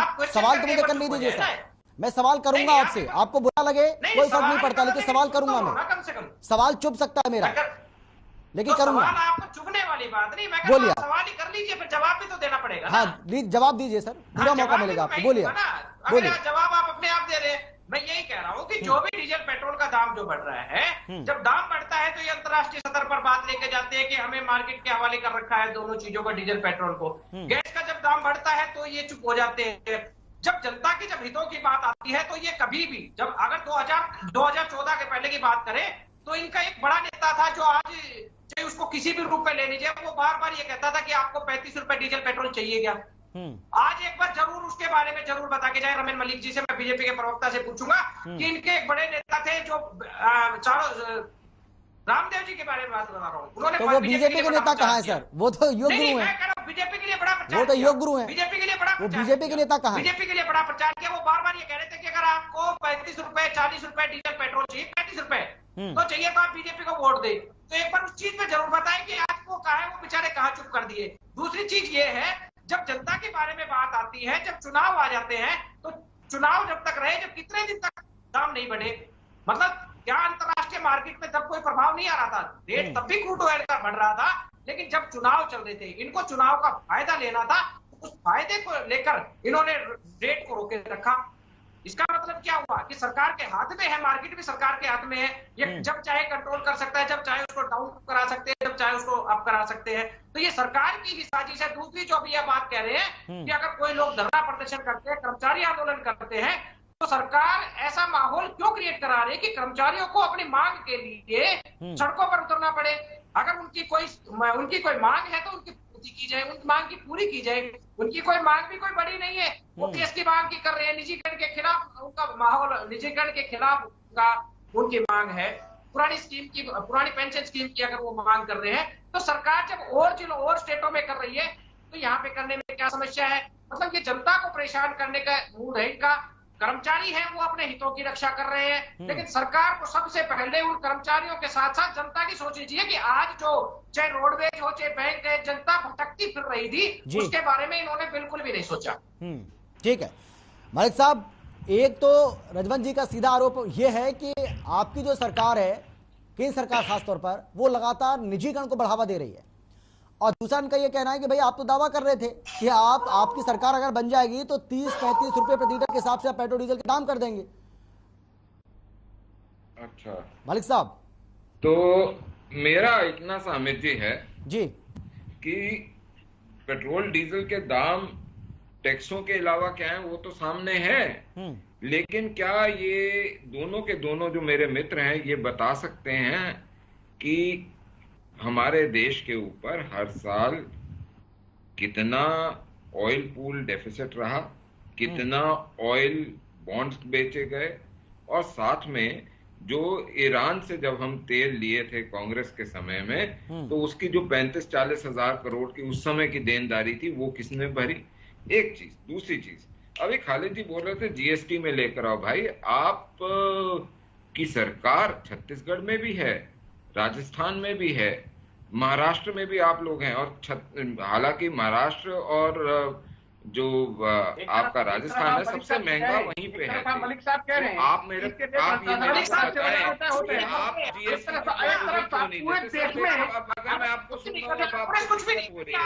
तो मुझे करने दीजिए सर। मैं सवाल करूंगा आपसे, आपको बुरा लगे कोई फर्क नहीं पड़ता, लेकिन सवाल करूंगा मैं।
कम से कम
सवाल चुप सकता है मेरा, लेकिन करूंगा।
आपको चुभने वाली बात नहीं, मैं
बोलिए,
सवाल ही कर लीजिए, फिर जवाब भी तो देना पड़ेगा।
हाँ, जवाब दीजिए सर, पूरा मौका मिलेगा आपको। बोलिए बोलिए।
जवाब आप अपने आप दे रहे हैं। मैं यही कह रहा हूँ कि जो भी डीजल पेट्रोल का दाम जो बढ़ रहा है, जब दाम बढ़ता है तो ये अंतर्राष्ट्रीय स्तर पर बात लेके जाते हैं कि हमें मार्केट के हवाले कर रखा है दोनों चीजों को, डीजल पेट्रोल को। गैस का जब दाम बढ़ता है तो ये चुप हो जाते हैं। जब जनता की जब हितों की बात आती है तो ये कभी भी, जब अगर 2014 के पहले की बात करें तो इनका एक बड़ा नेता था जो आज चाहे उसको किसी भी रूप में ले लीजिए, वो बार बार ये कहता था कि आपको 35 रुपए डीजल पेट्रोल चाहिए क्या। आज एक बार जरूर उसके बारे में जरूर बता के जाए। रमेन मलिक जी से मैं बीजेपी के प्रवक्ता से पूछूंगा कि इनके एक बड़े नेता थे जो चारों, रामदेव जी के बारे में बात बता रहा हूँ, उन्होंने
तो वो बीजेपी के नेता कहाँ है सर? वो तो योग गुरु है।
बीजेपी के लिए बड़ा प्रचार,
वो तो योग गुरु है।
बीजेपी के लिए बड़ा,
वो बीजेपी के नेता कहाँ है?
बीजेपी के लिए बड़ा प्रचार किया। वो बार बार ये कह रहे थे कि अगर आपको 35 रुपए 40 रुपए डीजल पेट्रोल चाहिए, 35 रुपए तो चाहिए, तो आप बीजेपी को वोट दे। तो एक बार उस चीज में जरूर बताएं कि आज वो कहा है, वो बेचारे कहाँ चुप कर दिए। दूसरी चीज ये है, जब जनता के बारे में बात आती है, जब चुनाव आ जाते हैं, तो चुनाव जब तक रहे, जब कितने दिन तक दाम नहीं बढ़े, मतलब क्या अंतरराष्ट्रीय मार्केट में तब कोई प्रभाव नहीं आ रहा था, रेट तब भी क्रूड ऑयल का बढ़ रहा था। लेकिन जब चुनाव चल रहे थे, इनको चुनाव का फायदा लेना था, उस फायदे को लेकर इन्होंने रेट को रोके रखा। इसका मतलब क्या हुआ कि सरकार के हाथ में है, मार्केट भी सरकार के हाथ में है। ये जब चाहे कंट्रोल कर सकता है, जब चाहे उसको डाउन करा सकते हैं, जब चाहे उसको अप करा सकते हैं। तो ये सरकार की ही साजिश है। दूसरी जो अभी आप बात कह रहे हैं कि अगर कोई लोग धरना प्रदर्शन करते हैं, कर्मचारी आंदोलन करते हैं, तो सरकार ऐसा माहौल क्यों क्रिएट करा रही है कि कर्मचारियों को अपनी मांग के लिए सड़कों पर उतरना पड़े। अगर उनकी कोई मांग है तो उनकी पूर्ति की जाए, उनकी मांग की पूरी की जाए। उनकी कोई मांग भी कोई बड़ी नहीं है, वो केस की मांग की कर रहे हैं, निजीकरण के खिलाफ उनका माहौल, निजीकरण के खिलाफ उनकी मांग है। पुरानी स्कीम की, पुरानी पेंशन स्कीम की अगर वो मांग कर रहे हैं, तो सरकार जब और जिलों और स्टेटों में कर रही है तो यहाँ पे करने में क्या समस्या है। मतलब ये जनता को परेशान करने का मूड है इनका। कर्मचारी हैं, वो अपने हितों की रक्षा कर रहे हैं, लेकिन सरकार को सबसे पहले उन कर्मचारियों के साथ साथ जनता की सोचनी चाहिए कि आज जो चाहे रोडवेज हो, चाहे बैंक है, जनता भटकती फिर रही थी, उसके बारे में इन्होंने बिल्कुल भी नहीं सोचा।
ठीक है मलिक साहब, एक तो रजवन जी का सीधा आरोप यह है कि आपकी जो सरकार है, केंद्र सरकार खासतौर पर, वो लगातार निजीकरण को बढ़ावा दे रही है। और दूसरा इनका यह कहना है कि भाई आप तो दावा कर रहे थे कि आपकी सरकार अगर बन जाएगी तो 30-35 रुपए प्रति लीटर के हिसाब से आप पेट्रोल डीजल के दाम कर देंगे।
अच्छा
मलिक साहब,
तो मेरा इतना सहमति है
जी
कि पेट्रोल डीजल के दाम टैक्सों के अलावा क्या है वो तो सामने है, लेकिन क्या ये दोनों के दोनों जो मेरे मित्र हैं ये बता सकते हैं कि हमारे देश के ऊपर हर साल कितना ऑयल पूल डेफिसिट रहा, कितना ऑयल बॉन्ड्स बेचे गए, और साथ में जो ईरान से जब हम तेल लिए थे कांग्रेस के समय में, तो उसकी जो 35-40 हजार करोड़ की उस समय की देनदारी थी वो किसने भरी। एक चीज। दूसरी चीज, अभी खालिद जी बोल रहे थे जीएसटी में लेकर आओ। भाई आप की सरकार छत्तीसगढ़ में भी है, राजस्थान में भी है, महाराष्ट्र में भी आप लोग हैं, और हालांकि महाराष्ट्र और जो आपका राजस्थान है सबसे महंगा वहीं पे है।
मलिक साहब कह रहे हैं
आप मेरे आप ये मेरे को बताएं, आप जीएसटी पूरे देश में, अगर मैं आपको सुनता हूँ तो आप कुछ भी नहीं हो रही है।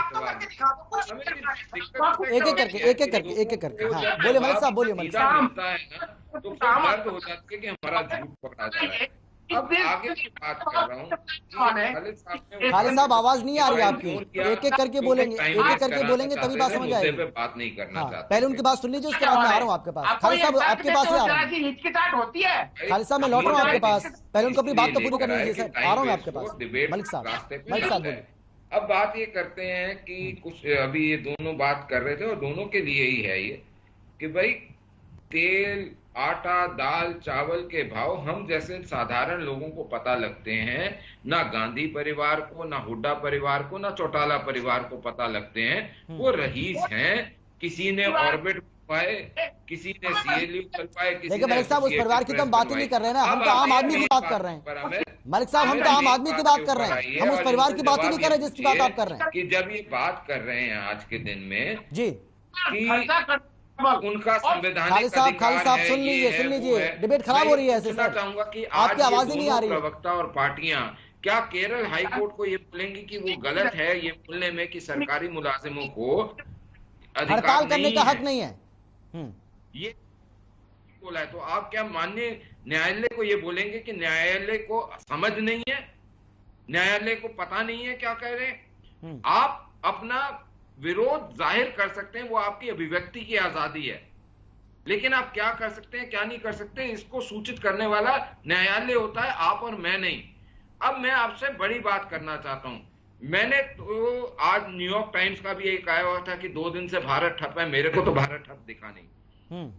एक एक करके हाँ बोलिए मलिक साहब, बोलिए मलिक साहब।
मिलता है ना तो फिर दर्द हो जाती है कि हमारा झूठ पकड़ा जा रहा है। अब आगे की बात कर रहा हूँ।
खालिद साहब आवाज नहीं आ रही आपकी, एक एक करके बोलेंगे, एक एक करके बोलेंगे तभी बात समझ आएगी।
बात नहीं करना चाहते,
पहले उनकी बात सुन लीजिए, उसके बाद मैं आ रहा हूँ आपके पास। खालिद साहब आपके पास ही आ रहा हूँ,
हिचकिचाहट होती है।
खालिद साहब मैं लौट रहा हूँ आपके पास, पहले उनको अपनी बात तो पूरी करनी दीजिए सर। आ रहा हूँ मैं आपके पास, मलिक साहब बोलिए।
अब बात ये करते हैं कि कुछ अभी ये दोनों बात कर रहे थे और दोनों के लिए ही है ये कि भाई तेल, आटा, दाल, चावल के भाव हम जैसे साधारण लोगों को पता लगते हैं, ना गांधी परिवार को, ना हुड्डा परिवार को, ना चौटाला परिवार को पता लगते हैं। वो रईस हैं, किसी ने ऑर्बिट पाए, किसी ने सीएलयू चल पाए,
देखिए मलिक साहब उस परिवार की तो हम बात ही नहीं कर रहे हैं ना, हम तो आम आदमी की बात कर रहे हैं। मलिक साहब हम तो आम आदमी की बात कर रहे हैं, हम उस परिवार की बात ही नहीं कर रहे जिसकी बात आप कर रहे हैं।
कि जब ये बात कर रहे हैं आज के दिन में
जी
कि उनका संवैधानिक
खालिद साहब सुन लीजिए, डिबेट खराब हो रही है ऐसे।
चाहूंगा कि
आपकी आवाज ही नहीं आ रही है।
प्रवक्ता और पार्टियां क्या केरल हाईकोर्ट को ये बोलेंगी कि वो गलत है ये बोलने में कि सरकारी मुलाजिमों को
हड़ताल करने का हक नहीं है,
ये बोला है? तो आप क्या माननीय न्यायालय को ये बोलेंगे कि न्यायालय को समझ नहीं है, न्यायालय को पता नहीं है क्या कह रहे हैं? आप अपना विरोध जाहिर कर सकते हैं, वो आपकी अभिव्यक्ति की आजादी है, लेकिन आप क्या कर सकते हैं क्या नहीं कर सकते इसको सूचित करने वाला न्यायालय होता है, आप और मैं नहीं। अब मैं आपसे बड़ी बात करना चाहता हूं। मैंने तो आज न्यूयॉर्क टाइम्स का भी एक आया हुआ था कि 2 दिन से भारत ठप है, मेरे को तो भारत ठप दिखा नहीं।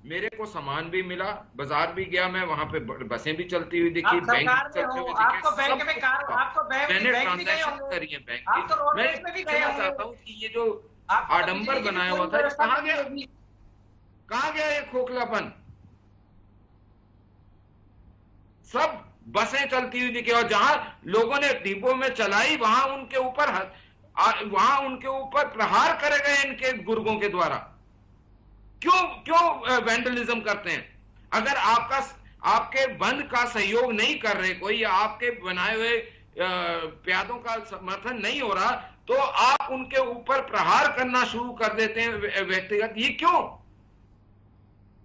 मेरे को सामान भी मिला, बाजार भी गया मैं, वहां पे बसें भी चलती हुई दिखी, बैंक चलते हुए दिखे, मैंने ट्रांजैक्शन करी है बैंक की। मैं कहना चाहता हूँ कि ये जो आडंबर बनाया हुआ था कहाँ गया ये खोखलापन? सब बसें चलती हुई दिखे और जहां लोगों ने डिब्बों में चलाई वहां उनके ऊपर प्रहार करे गए इनके गुर्गों के द्वारा। क्यों वैंडलिज्म करते हैं? अगर आपके बंद का सहयोग नहीं कर रहे कोई, या आपके बनाए हुए प्यादों का समर्थन नहीं हो रहा, तो आप उनके ऊपर प्रहार करना शुरू कर देते हैं व्यक्तिगत। ये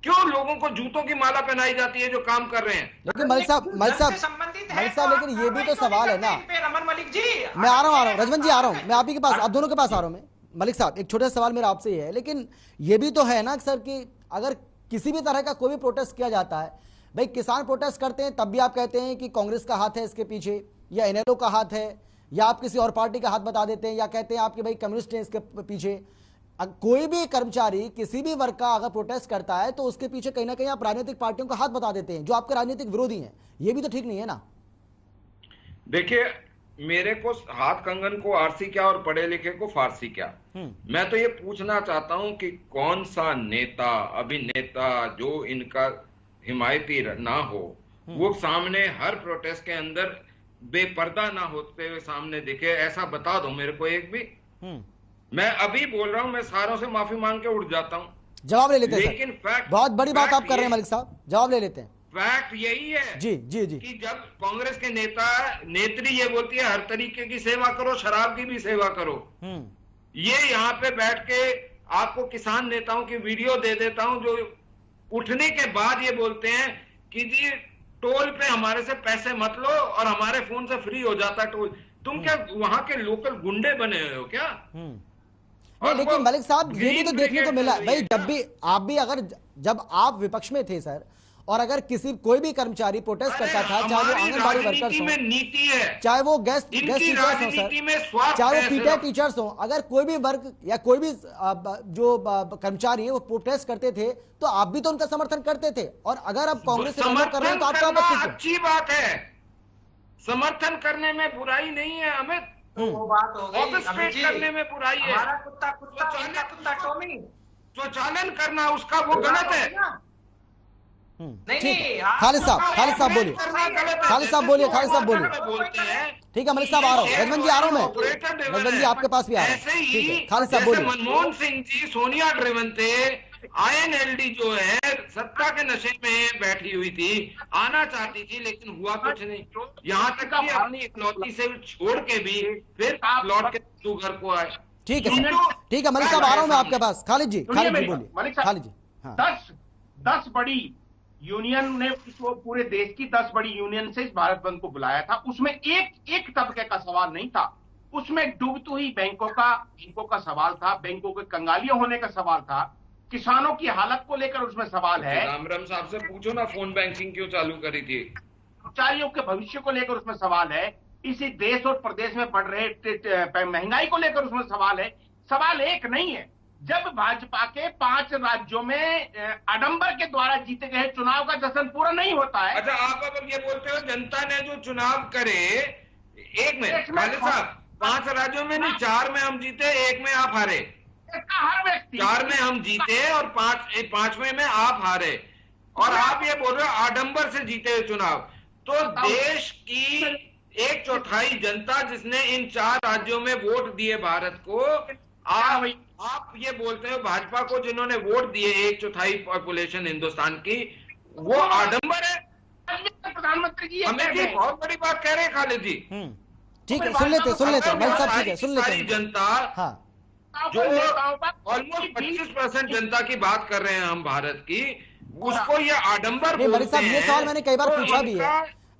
क्यों लोगों को जूतों की माला पहनाई जाती है जो काम कर रहे हैं?
लेकिन मलिक साहब लेकिन ये भी तो सवाल है ना।
रमन मलिक जी
मैं आ रहा हूँ रजवन जी, आ रहा हूँ मैं आप ही के पास, आप दोनों के पास आ रहा हूँ मैं। मलिक साहब एक छोटा सवाल मेरा आपसे ही है, लेकिन ये भी तो है ना सर कि अगर किसी भी तरह का कोई भी प्रोटेस्ट किया जाता है, भाई किसान प्रोटेस्ट करते हैं तब भी आप कहते हैं कि कांग्रेस का हाथ है इसके पीछे, या एनएलओ का हाथ है, या आप किसी और पार्टी का हाथ बता देते हैं, या कहते हैं आपके भाई कम्युनिस्ट हैं इसके पीछे। कोई भी कर्मचारी किसी भी वर्ग का अगर प्रोटेस्ट करता है तो उसके पीछे कहीं ना कहीं आप राजनीतिक पार्टियों का हाथ बता देते हैं जो आपके राजनीतिक विरोधी हैं। ये भी तो ठीक नहीं है ना।
देखिए मेरे को हाथ कंगन को आरसी क्या और पढ़े लिखे को फारसी क्या। मैं तो ये पूछना चाहता हूं कि कौन सा नेता अभिनेता जो इनका हिमायती ना हो वो सामने हर प्रोटेस्ट के अंदर बेपर्दा ना होते हुए सामने दिखे, ऐसा बता दो मेरे को एक भी। मैं अभी बोल रहा हूं, मैं सारों से माफी मांग के उठ जाता हूं।
जवाब ले लेते हैं,
लेकिन फैक्ट
बहुत बड़ी बात आप कर रहे हैं मलिक साहब, जवाब ले लेते हैं।
फैक्ट यही है
जी जी जी
कि जब कांग्रेस के नेत्री ये बोलती है हर तरीके की सेवा करो, शराब की भी सेवा करो, ये यहाँ पे बैठ के आपको किसान नेताओं की वीडियो दे देता हूं जो उठने के बाद ये बोलते हैं कि जी टोल पे हमारे से पैसे मत लो और हमारे फोन से फ्री हो जाता टोल। तुम क्या वहां के लोकल गुंडे बने हुए हो क्या?
नहीं, लेकिन मलिक साहब ये भी तो देखने को मिला भाई, जब भी आप भी अगर जब आप विपक्ष में थे सर, और अगर कोई भी कर्मचारी प्रोटेस्ट करता था, चाहे वो आंगनबाड़ी वर्कर्स हो,
नीति है,
चाहे वो गेस्ट टीचर्स हो सर, चाहे वो पीटीआई टीचर्स हो, अगर कोई भी वर्ग या कोई भी जो कर्मचारी है वो प्रोटेस्ट करते थे तो आप भी तो उनका समर्थन करते थे। और अगर आप कांग्रेस से कर रहे हैं तो आपका आपत्ति क्यों?
अच्छी बात है, समर्थन करने में बुराई नहीं है अमित,
वो बात हो गई
करने में बुराई है।
हमारा कुत्ता टॉमी
स्वचालन करना उसका वो गलत है।
नहीं
खालिद साहब बोलिए, खालिद साहब बोलिए ठीक है मलिक साहब आ रहा हूँ, रजवन जी आ रहा हूँ मैं, रजवन जी आपके पास भी आ रहा हूँ, ठीक है खालिद साहब बोलिए।
मनमोहन सिंह जी सोनिया ड्रिवन थे, INLD जो है सत्ता के नशे में बैठी हुई थी, आना चाहती थी लेकिन हुआ कुछ नहीं, यहाँ तक कि अपनी इकलौती से छोड़ के भी फिर लौट के तू घर को आए।
ठीक है मलिक साहब आ रहा हूँ मैं आपके पास। खालिद जी बोलिए। खालिद जी
10 बड़ी यूनियन ने वो पूरे देश की 10 बड़ी यूनियन से इस भारत बंद को बुलाया था। उसमें एक तबके का सवाल नहीं था, उसमें डूबती हुई बैंकों का सवाल था, बैंकों के कंगालियों होने का सवाल था, किसानों की हालत को लेकर उसमें सवाल है।
रामराम साहब से पूछो ना फोन बैंकिंग क्यों चालू करी थी।
कर्मचारियों के भविष्य को लेकर उसमें सवाल है, इसी देश और प्रदेश में बढ़ रहे महंगाई को लेकर उसमें सवाल है। सवाल एक नहीं है। जब भाजपा के 5 राज्यों में आडंबर के द्वारा जीते गए चुनाव का जश्न पूरा नहीं होता है।
अच्छा, आप अगर ये बोलते हो जनता ने जो चुनाव करे, एक में खालिद साहब 5 राज्यों में नहीं, 4 में हम जीते, 1 में आप हारे।
हर व्यक्ति
4 में हम जीते और 5वें में आप हारे, और आप ये बोल रहे हो आडंबर से जीते चुनाव। तो देश की 1/4 जनता जिसने इन 4 राज्यों में वोट दिए भारत को, आप ये बोलते हो भाजपा को जिन्होंने वोट दिए 1/4 पॉपुलेशन हिंदुस्तान की, वो आडंबर है।
प्रधानमंत्री जी
हमें जी बहुत बड़ी बात कह रहे हैं खालिद जी।
ठीक है, सुन लेते मलिक साहब, ठीक है, सुन लेते हैं।
जनता जो ऑलमोस्ट 25% जनता की बात कर रहे हैं हम भारत की, उसको ये आडंबर बोलते हैं।
मलिक साहब, ये सवाल मैंने कई बार पूछा भी है।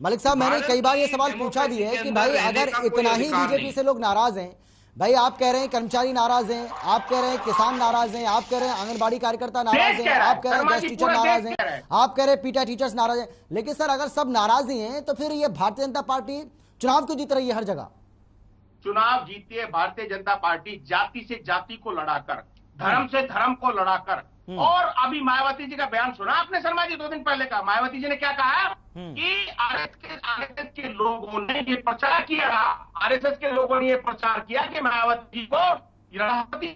मलिक साहब, मैंने कई बार ये सवाल पूछा भी है कि भाई अगर इतना ही बीजेपी से लोग नाराज हैं, भाई आप कह रहे हैं कर्मचारी नाराज हैं, आप कह रहे हैं किसान नाराज हैं, आप कह रहे हैं आंगनबाड़ी कार्यकर्ता नाराज हैं, आप कह रहे हैं गेस्ट टीचर नाराज हैं, आप कह रहे हैं पीटा टीचर्स नाराज हैं, लेकिन सर अगर सब नाराज ही हैं तो फिर ये भारतीय जनता पार्टी चुनाव क्यों जीत रही है हर जगह?
चुनाव जीती है भारतीय जनता पार्टी जाति से जाति को लड़ाकर, धर्म से धर्म को लड़ाकर। और अभी मायावती जी का बयान सुना आपने शर्मा जी 2 दिन पहले का? मायावती जी ने क्या कहा कि आरएसएस के लोगों ने ये प्रचार किया, आरएसएस के लोगों ने ये प्रचार किया कि मायावती जी को राष्ट्रपति।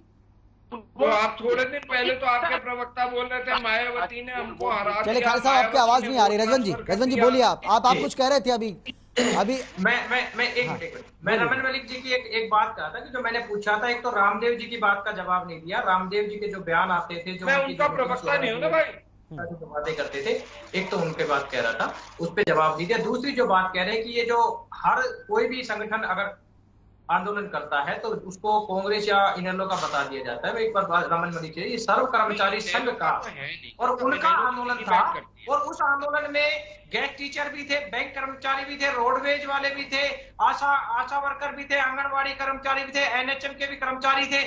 तो आप थोड़े दिन पहले तो आपके प्रवक्ता बोल रहे थे मायावती ने हमको हरा दिया।
चलिए खालिद साहब, आपकी आवाज नहीं आ रही। रजवन जी बोलिए, आप कुछ कह रहे थे अभी।
मैं एक मिनट मैं रमन मलिक जी की एक बात कहा था कि जो मैंने पूछा था, एक तो रामदेव जी की बात का जवाब नहीं दिया। रामदेव जी के जो बयान आते थे, जो
मैं उनका प्रवक्ता नहीं हूं ना भाई,
जो बातें करते थे, एक तो उनके बात कह रहा था, उस पर जवाब नहीं दिया। दूसरी जो बात कह रहे हैं कि ये जो हर कोई भी संगठन अगर आंदोलन करता है तो उसको कांग्रेस या इनेलो का बता दिया जाता है। एक बार रमन मलिक जी, ये सर्व कर्मचारी संघ का और उनका आंदोलन था, और उस आंदोलन में गेस्ट टीचर भी थे, बैंक कर्मचारी भी थे, रोडवेज वाले भी थे, आशा वर्कर भी थे, आंगनबाड़ी कर्मचारी भी थे, एनएचएम के भी कर्मचारी थे,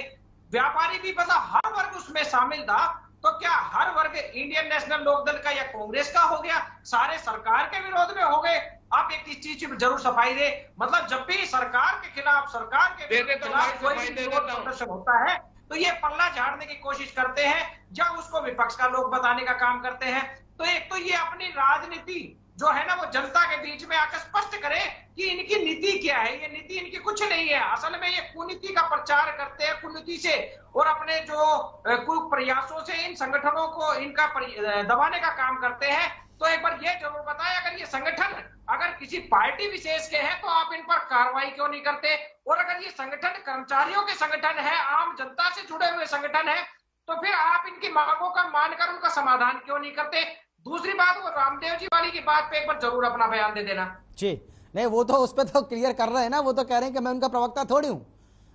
व्यापारी भी, मतलब हर वर्ग उसमें शामिल था। तो क्या हर वर्ग इंडियन नेशनल लोकदल का या कांग्रेस का हो गया? सारे सरकार के विरोध में हो गए? आप एक इस चीज की जरूर सफाई दे। मतलब जब भी सरकार के खिलाफ, सरकार के खिलाफ कोई भी विरोध प्रदर्शन होता है तो ये पल्ला झाड़ने की कोशिश करते हैं, या उसको विपक्ष का लोग बताने का काम करते हैं। तो एक तो ये अपनी राजनीति जो है ना, वो जनता के बीच में आकर स्पष्ट करे कि इनकी नीति क्या है। ये नीति इनकी कुछ नहीं है, असल में ये कुनीति का प्रचार करते हैं, कुनीति से और अपने जो प्रयासों से इन संगठनों को इनका दबाने का काम करते हैं। तो एक बार ये जरूर बताएं, अगर ये संगठन अगर किसी पार्टी विशेष के हैं तो आप इन पर कार्रवाई क्यों नहीं करते? और अगर ये संगठन कर्मचारियों के संगठन है, आम जनता से जुड़े हुए संगठन है, तो फिर आप इनकी मांगों का मानकर उनका समाधान क्यों नहीं करते? दूसरी बात, वो रामदेव जी वाली की बात पे एक बार जरूर अपना बयान दे देना।
जी नहीं, वो तो उस पर तो क्लियर कर रहे हैं ना, वो तो कह रहे हैं कि मैं उनका प्रवक्ता थोड़ी हूँ,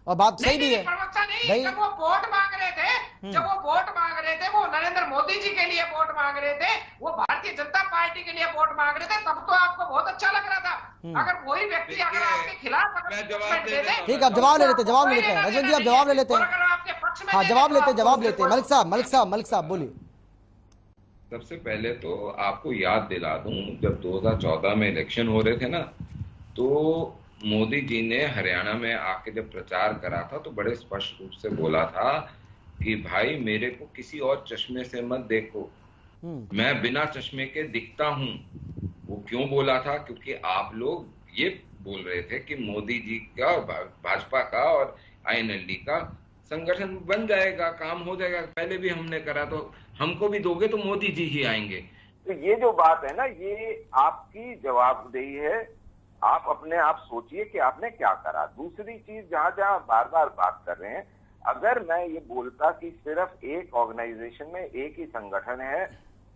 और बात सही भी है।
प्रवक्ता नहीं, जब वो वोट मांग रहे थे, वो नरेंद्र मोदी जी के लिए वोट मांग रहे थे, वो भारतीय जनता पार्टी के लिए वोट मांग रहे थे, तब तो आपको बहुत अच्छा लग रहा था। अगर वही व्यक्ति अगर आपके खिलाफ
ठीक है, आप जवाब ले लेते हैं रजन जी, आप जवाब ले लेते हैं। हाँ, जवाब लेते हैं। मलिक साहब बोलिए।
सबसे पहले तो आपको याद दिला दूं, जब 2014 में इलेक्शन हो रहे थे ना, तो मोदी जी ने हरियाणा में आके जब प्रचार करा था तो बड़े स्पष्ट रूप से बोला था कि भाई मेरे को किसी और चश्मे से मत देखो, मैं बिना चश्मे के दिखता हूं। वो क्यों बोला था? क्योंकि आप लोग ये बोल रहे थे कि मोदी जी का, भाजपा का और आईएनएलडी का संगठन बन जाएगा, काम हो जाएगा, पहले भी हमने करा, तो हमको भी दोगे तो मोदी जी ही आएंगे।
तो ये जो बात है ना, ये आपकी जवाबदेही है। आप अपने आप सोचिए कि आपने क्या करा। दूसरी चीज, जहां जहां बार बार बात कर रहे हैं, अगर मैं ये बोलता कि सिर्फ एक ऑर्गेनाइजेशन में एक ही संगठन है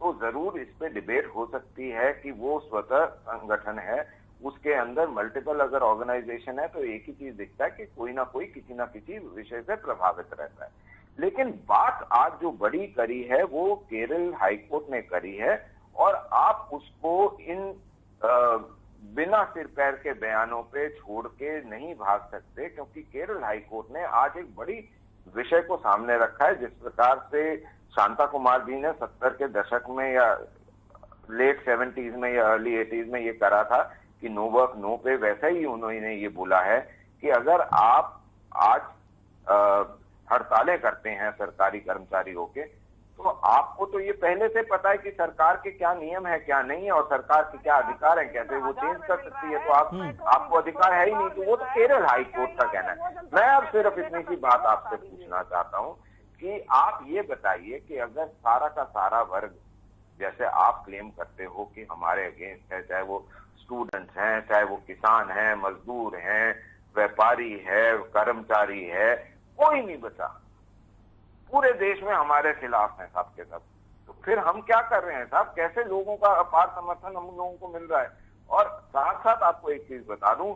तो जरूर इस पे डिबेट हो सकती है कि वो स्वतः संगठन है, उसके अंदर मल्टीपल अगर ऑर्गेनाइजेशन है तो एक ही चीज दिखता है कि कोई ना कोई किसी ना किसी विषय से प्रभावित रहता है। लेकिन बात आज जो बड़ी करी है वो केरल हाईकोर्ट ने करी है, और आप उसको इन बिना सिर पैर के बयानों पे छोड़ के नहीं भाग सकते, क्योंकि केरल हाईकोर्ट ने आज एक बड़ी विषय को सामने रखा है। जिस प्रकार से शांता कुमार जी ने 70 के दशक में या लेट 70s में या अर्ली 80s में ये करा था कि नो वर्क नो पे, वैसा ही उन्होंने ये बोला है कि अगर आप आज हड़तालें करते हैं सरकारी कर्मचारियों के, तो आपको तो ये पहले से पता है कि सरकार के क्या नियम है क्या नहीं है और सरकार के क्या अधिकार है, कैसे वो चेंज कर सकती है, तो आपको अधिकार है ही नहीं। तो वो तो केरल हाई कोर्ट का कहना है। मैं अब सिर्फ इतनी सी बात आपसे पूछना चाहता हूं कि आप ये बताइए कि अगर सारा का सारा वर्ग, जैसे आप क्लेम करते हो कि हमारे अगेंस्ट है, चाहे वो स्टूडेंट्स हैं, चाहे वो किसान हैं, मजदूर हैं, व्यापारी है, कर्मचारी है, कोई नहीं बचा, पूरे देश में हमारे खिलाफ हैं सब के सब, तो फिर हम क्या कर रहे हैं साहब? कैसे लोगों का अपार समर्थन हम लोगों को मिल रहा है? और साथ साथ आपको एक चीज बता दूं,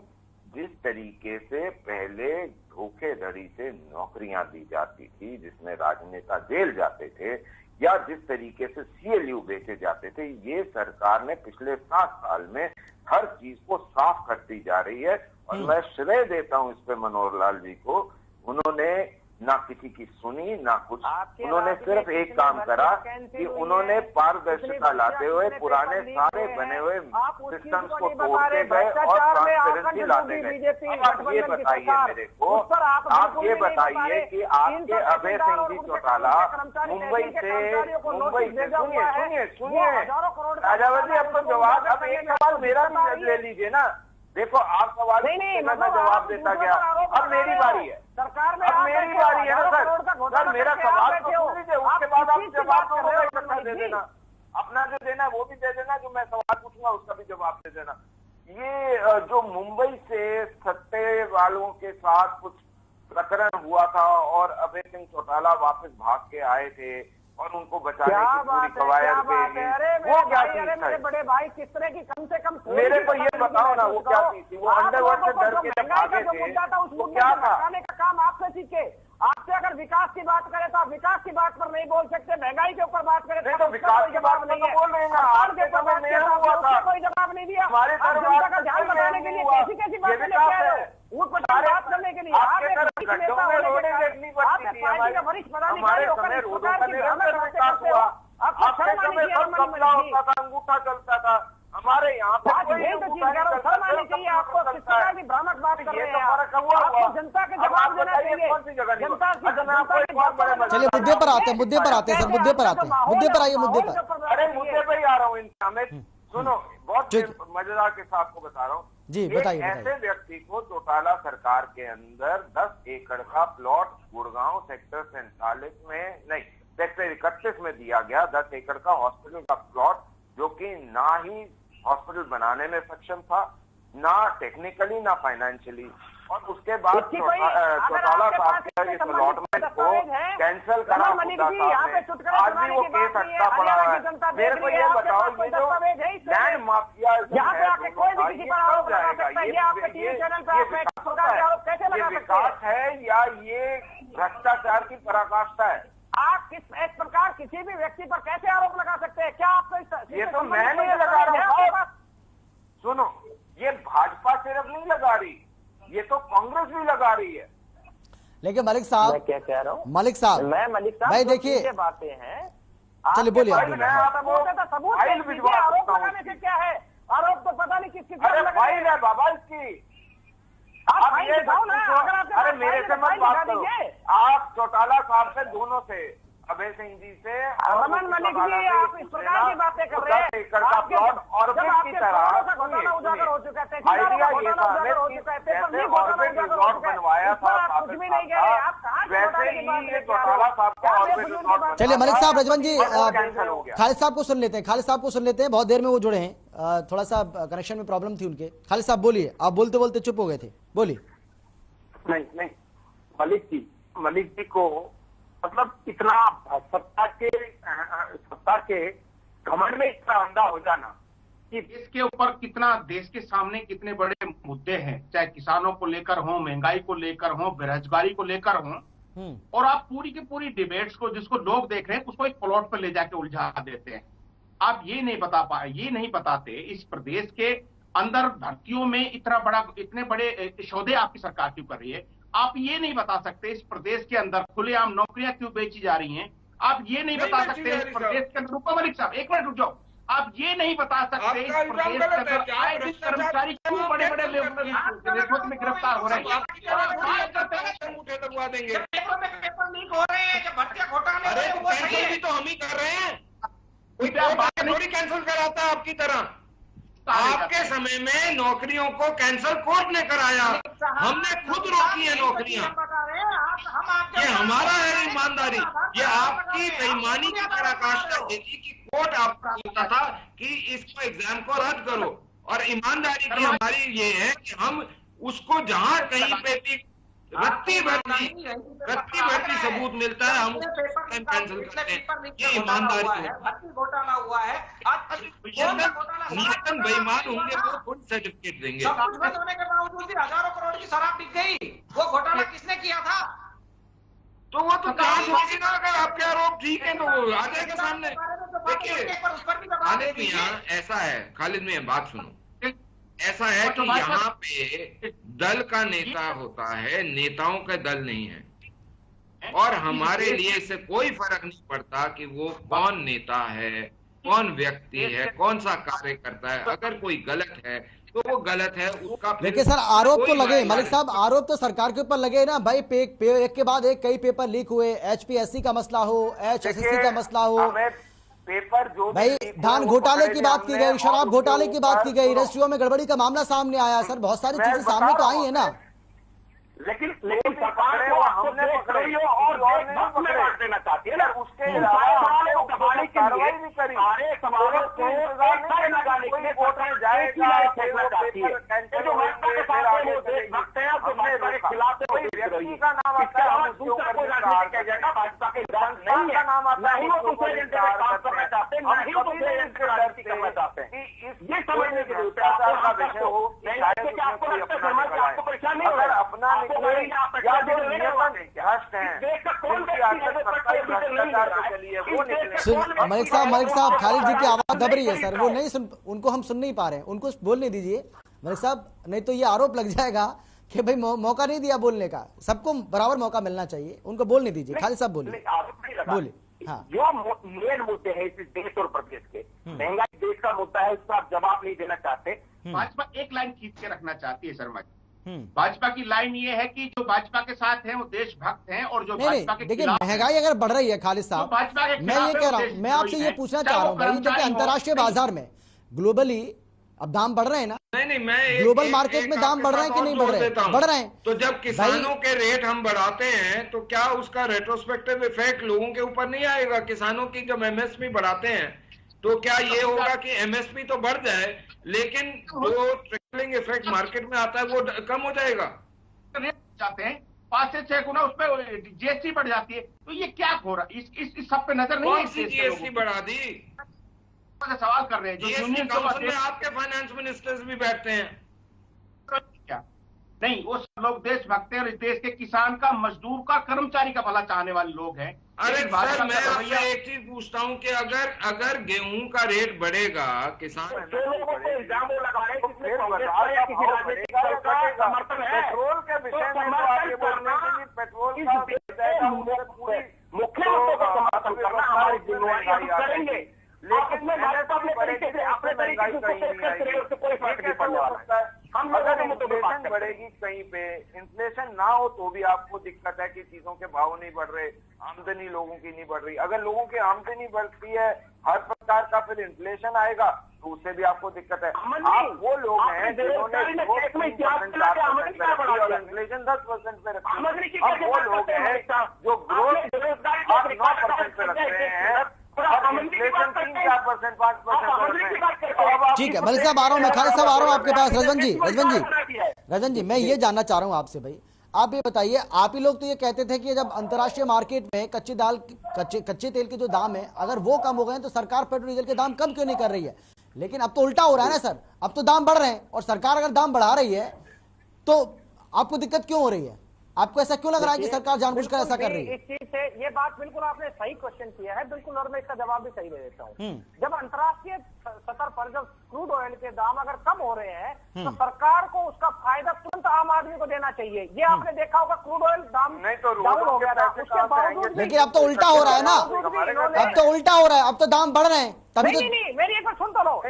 जिस तरीके से पहले धोखेधड़ी से नौकरियां दी जाती थी, जिसमें राजनेता जेल जाते थे, या जिस तरीके से CLU बेचे जाते थे, ये सरकार ने पिछले 7 साल में हर चीज को साफ करती जा रही है। और मैं श्रेय देता हूं इस पे मनोहर लाल जी को, उन्होंने ना किसी की सुनी ना कुछ, उन्होंने सिर्फ एक काम करा कि उन्होंने पारदर्शिता लाते हुए पुराने सारे बने हुए सिस्टम्स को तोड़ते गए और ट्रांसपेरेंसी लाते गए। अब आप ये बताइए मेरे को, आप ये बताइए कि आपके अभय सिंह जी चौटाला मुंबई से सुनिए राजावत जी, अब तो जवाब, अब एक सवाल मेरा भी ले लीजिए ना। देखो आप सवाल मैं जवाब देता गया, अब मेरी बारी है, अब मेरी बारी है ना सर मेरा सवाल तो सुन लीजिए, उसके बाद आप जवाब तो इकट्ठा दे देना, अपना जो देना है वो भी दे देना, जो मैं सवाल पूछूंगा उसका भी जवाब दे देना। ये जो मुंबई से सट्टे वालों के साथ कुछ प्रकरण हुआ था और अभय सिंह चौटाला वापस भाग के आए थे और उनको बचाने की पूरी कवायद गई, वो क्या चीज था?
मेरे बड़े भाई किस तरह की कम से कम
मेरे को ये बताओ ना, वो क्या चीज थी? वो अंडरवर्ल्ड से डर के जब भागे थे, वो क्या था?
का काम आपसे सीखे। आपसे अगर विकास की बात करें तो आप विकास की बात पर नहीं बोल सकते, महंगाई के ऊपर बात करें
तो विकास की बात नहीं बोल रहे हैं, आपके समय में हुआ था,
कोई जवाब नहीं दिया।
हमारे
जनता का ध्यान बनाने के लिए कैसी कैसी बातें लेके आ रहे हो, उन पर बात करने के लिए आप एक वरिष्ठ नेता होने के नाते, आप एक पार्टी के वरिष्ठ पदाधिकारी होकर इस प्रकार की भ्रामक बातें करते हो, आपको शर्म आनी चाहिए।
कपड़ा होता था, अंगूठा चलता था, हमारे यहाँ पे
शर्म आनी चाहिए आपको, किस प्रकार की भ्रामक बात कर रहे हैं आपको जनता के जवाब देना चाहिए। जनता की
चलिए मुद्दे पर आते हैं, मुद्दे पर आते हैं सर, मुद्दे पर आते हैं, मुद्दे पर आइए, मुद्दे पर।
अरे मुद्दे पर ही आ रहा हूँ अमित, सुनो बहुत मजेदार के साथ को बता रहा हूँ
जी, बताइए।
ऐसे व्यक्ति को चौटाला सरकार के अंदर 10 एकड़ का प्लॉट गुड़गांव सेक्टर 47 में नहीं सेक्टर 31 में दिया गया, 10 एकड़ का हॉस्पिटल का प्लॉट, जो कि ना ही हॉस्पिटल बनाने में सक्षम था, ना टेक्निकली ना फाइनेंशियली। और उसके बाद चौटाला साहब के इस अलॉटमेंट को कैंसिल करा आज भी वो केस अटका पड़ा है। मेरे को ये बताओ, ये जो लैंड माफिया ये विकास है या ये भ्रष्टाचार की पराकाष्ठा है?
आप इस प्रकार किसी भी व्यक्ति पर कैसे आरोप लगा सकते हैं? क्या आपको
ये तो मैं नहीं लगा रहा हूँ, सुनो, ये भाजपा सिर्फ नहीं लगा रही, ये तो कांग्रेस भी लगा रही है।
लेकिन मलिक साहब,
मैं क्या कह रहा हूँ,
मलिक साहब भाई देखिए,
बातें हैं,
चलिए बोलिए।
सबूत आरोप लगाने से क्या है? आरोप तो पता नहीं किसकी
फाइल है बाबा इसकी। आप ये अरे मेरे से मत बात करो, आप चौटाला साहब से, दोनों से, अभय सिंह जी से,
रमन मलिक जी, आप इस प्रकार की बातें कर रहे हैं।
10 एकड़ का प्लॉट ऑर्बिट की तरह
उजागर हो चुका है,
आइडिया ये था जैसे ऑर्बिट रिजॉर्ट बनवाया था,
कुछ भी नहीं कह रहे आप,
वैसे ही ये चौटाला साहब का ऑर्बिट रिजॉर्ट।
चलिए मलिक साहब, रजवन जी
कैंसिल हो गया।
खालिद साहब को सुन लेते हैं, खालिद साहब को सुन लेते हैं, बहुत देर में वो जुड़े हैं, थोड़ा सा कनेक्शन में प्रॉब्लम थी उनके। खालिद साहब बोलिए, आप बोलते बोलते चुप हो गए थे, बोलिए।
नहीं मलिक जी को मतलब इतना सत्ता के घमंड में इतना अंधा हो जाना कि
इसके ऊपर कितना, देश के सामने कितने बड़े मुद्दे हैं, चाहे किसानों को लेकर हो, महंगाई को लेकर हो, बेरोजगारी को लेकर हो, और आप पूरी की पूरी डिबेट्स को, जिसको लोग देख रहे हैं, उसको एक प्लॉट पर ले जाके उलझा देते हैं। आप ये नहीं बताते इस प्रदेश के अंदर भर्तियों में इतने बड़े सौदे आपकी सरकार क्यों कर रही है? आप ये नहीं बता सकते इस प्रदेश के अंदर खुलेआम नौकरियां क्यों बेची जा रही हैं? आप ये नहीं बता सकते इस प्रदेश के अंदर, रुको मलिक साहब एक मिनट रुक जाओ, आप ये नहीं बता सकते इस प्रदेश के अंदर आए दिन कर्मचारी क्यों बड़े बड़े नेतृत्व में गिरफ्तार हो रहे हैं?
पेपर लीक हो रहे हैं, भर्तियां घोटाले
भी तो हम ही कर रहे हैं, कोई थोड़ी कैंसिल कराता है आपकी तरह। आपके समय में नौकरियों को कैंसिल कोर्ट ने कराया, हमने खुद रोकी है नौकरियां। ये हमारा है ईमानदारी, ये आपकी बेईमानी की पराकाष्ठा देखी कि कोर्ट आपको कहता था कि इसको एग्जाम को रद्द करो, और ईमानदारी की हमारी ये है कि हम उसको जहां कहीं पे भी रत्ती भर्ती सबूत मिलता है हम कैंसिल करते हैं। ये ईमानदारी है।
भर्ती घोटाला हुआ है,
नियतन बेईमान होंगे वो खुद सर्टिफिकेट देंगे।
सब कुछ बंद होने के बावजूद भी हजारों करोड़ की शराब बिक गई। वो घोटाला किसने किया था?
तो वो तो जांच होगी ना, अगर आपके आरोप ठीक है तो वो आ जाएगा सामने। देखिए खालिद मियां, ऐसा है खालिद मियां, बात सुनो, ऐसा है कि यहाँ पे दल का नेता होता है, नेताओं का दल नहीं है, और हमारे लिए इससे कोई फर्क नहीं पड़ता कि वो कौन नेता है, कौन व्यक्ति है, कौन सा कार्य करता है। अगर कोई गलत है तो वो गलत है, उसका।
देखिए सर, आरोप तो लगे मलिक साहब, आरोप तो सरकार के ऊपर लगे ना भाई। एक के बाद एक कई पेपर लीक हुए, HPSC का मसला हो, HSSC का मसला हो,
पेपर जो
भाई धान घोटाले की बात की गई, शराब घोटाले की बात की गई, रजिस्ट्रियों में गड़बड़ी का मामला सामने आया। सर बहुत सारी चीजें सामने तो आई है ना।
लेकिन सरकार को हमने पकड़ी और देना चाहती है ना, उसके कार्रवाई भी करी, सारे समारोह को लगाने के लिए कोर्ट में जाएगा, जो भाजपा के साथ वो देशभक्त हैं, अपने खिलाफ व्यक्ति का नाम आता है, दूसरा कोई राजनीतिक एजेंडा भाजपा के नहीं है, नहीं वो दूसरे एजेंडे में काम करना चाहते हैं, नहीं वो दूसरे एजेंडे में राजनीति करना चाहते हैं। ये समझने की जरूरत है आपका विषय हो, आपको लगता है समाज में आपको परेशान नहीं होगा, अपना
मलिक साहब खालिद जी की आवाज दब रही है सर, वो नहीं सुन, उनको हम सुन नहीं पा रहे हैं, उनको बोलने दीजिए मलिक साहब, नहीं तो ये आरोप लग जाएगा कि भाई मौका नहीं दिया बोलने का। सबको बराबर मौका मिलना चाहिए, उनको बोलने दीजिए। खालिद साहब बोलिए। हाँ,
जो मेन मुद्दे हैं इस देश और प्रदेश के, महंगाई देश का मुद्दा है, उसका आप जवाब नहीं देना चाहते।
भाजपा एक लाइन खींच के रखना चाहती है शर्मा जी। भाजपा की लाइन ये है कि जो भाजपा के साथ हैं वो देशभक्त हैं, और जो भाजपा के
देखिए महंगाई अगर बढ़ रही है खालिद साहब, मैं ये कह रहा हूँ, मैं आपसे ये पूछना चाह रहा हूँ भाई, देखिए अंतर्राष्ट्रीय बाजार में ग्लोबली अब दाम बढ़ रहे हैं ना,
नहीं मैं
ग्लोबल मार्केट में दाम बढ़ रहे हैं कि नहीं बढ़ रहे हैं? बढ़ रहे हैं।
तो जब किसानों के रेट हम बढ़ाते हैं तो क्या उसका रेट्रोस्पेक्टिव इफेक्ट लोगों के ऊपर नहीं आएगा? किसानों की जब MSP बढ़ाते हैं तो क्या ये होगा कि MSP तो बढ़ जाए लेकिन जो ट्रिकलिंग इफेक्ट मार्केट में आता है वो कम हो जाएगा?
जाते हैं 5 से 6 गुना, उसमें GST बढ़ जाती है, तो ये क्या हो रहा है? इस सब पे नजर नहीं है।
कौन सी GST बढ़ा दी?
सवाल कर रहे हैं जो यूनियन
काउंसिल में आपके फाइनेंस मिनिस्टर्स भी बैठते हैं
क्या? नहीं, वो सब लोग देशभक्त हैं और इस देश के किसान का, मजदूर का, कर्मचारी का भला चाहने वाले लोग हैं।
अरे सर, मैं आपसे एक चीज पूछता हूँ कि अगर गेहूं का रेट बढ़ेगा, किसान
पेट्रोल के विषय में पेट्रोल मुख्य मुद्दों का समर्थन करना हमारी जिम्मेदारी करेंगे, लेकिन अपने तरीके से कोई फर्क नहीं पड़ने वाला है। हम अगर इन्फ्लेशन बढ़ेगी कहीं पे, इन्फ्लेशन ना हो तो भी आपको दिक्कत है कि चीजों के भाव नहीं बढ़ रहे, आमदनी लोगों की नहीं बढ़ रही। अगर लोगों की आमदनी बढ़ती है, हर प्रकार का फिर इन्फ्लेशन आएगा तो उससे भी आपको दिक्कत है। आप वो लोग हैं जिन्होंने इन्फ्लेशन 10% पे रखी, अब वो लोग हैं जो ग्रोथ 9% पे रख रहे हैं, इन्फ्लेशन 3-4%, 5%।
ठीक है मलिक साहब, आ रहा हूँ मैं, खालिद साहब आ रहा हूँ आपके पास। रजन जी मैं ये जानना चाह रहा हूँ आपसे भाई, आप ये बताइए, आप ही लोग तो ये कहते थे कि जब अंतर्राष्ट्रीय मार्केट में कच्चे तेल के जो दाम है अगर वो कम हो गए तो सरकार पेट्रोल डीजल के दाम कम क्यों नहीं कर रही है? लेकिन अब तो उल्टा हो रहा है ना सर, अब तो दाम बढ़ रहे हैं और सरकार अगर दाम बढ़ा रही है तो आपको दिक्कत क्यों हो रही है? आपको ऐसा क्यों लग रहा है कि सरकार जानबूझकर ऐसा कर रही है?
इस चीज से ये बात बिल्कुल आपने सही क्वेश्चन किया है, बिल्कुल, और मैं इसका जवाब भी सही दे देता हूँ। जब अंतर्राष्ट्रीय स्तर पर जब क्रूड ऑयल के दाम अगर कम हो रहे हैं तो सरकार को उसका फायदा तुरंत आम आदमी को देना चाहिए। ये आपने देखा होगा क्रूड ऑयल दाम डाउन हो गया था, उसके बावजूद
लेकिन अब तो उल्टा हो रहा है ना, अब तो उल्टा हो रहा है, अब तो दाम बढ़ रहे हैं तभी तो।
नहीं, मेरी एक बार सुन तो लो,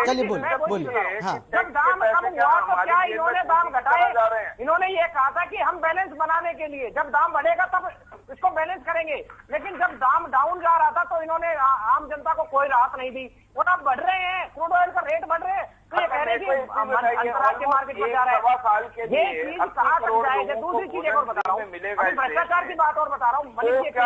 चलिए बोलिए। हाँ,
जब दाम कम हुआ तो क्या इन्होंने दाम घटाए? इन्होंने ये कहा था कि हम बैलेंस बनाने के लिए जब दाम बढ़ेगा तब इसको बैलेंस करेंगे, लेकिन जब दाम डाउन जा रहा था तो इन्होंने आम जनता को कोई राहत नहीं दी। और अब बढ़ रहे हैं, क्रूड ऑयल का रेट बढ़ रहे हैं, तो ये कह रहे हैं कि अंतर्राष्ट्रीय मार्केट में जा रहा है। ये चीज कहाँ तक जायज है? दूसरी चीज एक और बता रहा हूँ, भ्रष्टाचार की बात और बता रहा हूँ। एक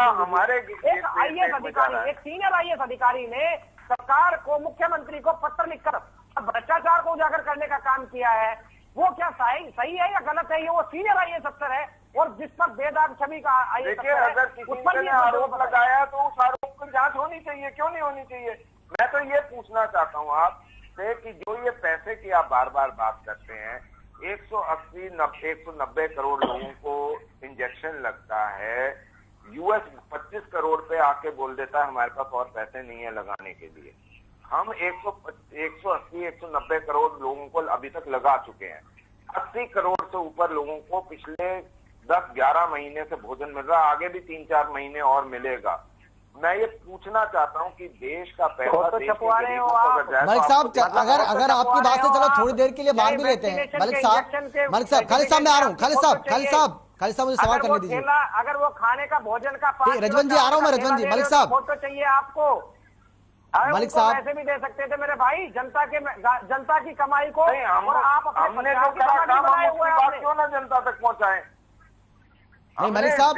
IAS अधिकारी, एक सीनियर IAS अधिकारी ने सरकार को, मुख्यमंत्री को पत्र लिखकर भ्रष्टाचार को उजागर करने का काम किया है। वो क्या सही है या गलत है? ये वो सीनियर IAS अफसर है और जिस पर बेदाग छवि का IAS अफसर है,
अगर किसी ने आरोप लगाया तो उस आरोप की जांच होनी चाहिए, क्यों नहीं होनी चाहिए? मैं तो ये पूछना चाहता हूँ आपसे कि जो ये पैसे की आप बार बार बात करते हैं, 190 करोड़ लोगों को इंजेक्शन लगता है, US 25 करोड़ पे आके बोल देता है हमारे पास और पैसे नहीं है लगाने के लिए। हम 180-190 करोड़ लोगों को अभी तक लगा चुके हैं। 80 करोड़ से ऊपर लोगों को पिछले 10-11 महीने से भोजन मिल रहा है, आगे भी 3-4 महीने और मिलेगा। मैं ये पूछना चाहता हूँ कि देश का पैसा
मलिक साहब, अगर आपकी बात से चलो थोड़ी देर के लिए मान भी लेते हैं। मलिक साहब, खालिद साहब मैं आ रहा हूँ। खालिद साहब मुझे सवाल करने दीजिए।
अगर वो खाने का भोजन का
रजवन जी आ रहा हूँ मैं, रजवन जी। मलिक साहब
तो चाहिए आपको,
मलिक साहब
ऐसे भी दे सकते थे मेरे भाई, जनता की कमाई को। और आप
हमने जो करा काम हम उसकी बात क्यों ना जनता तक पहुंचाएं?
नहीं मलिक साहब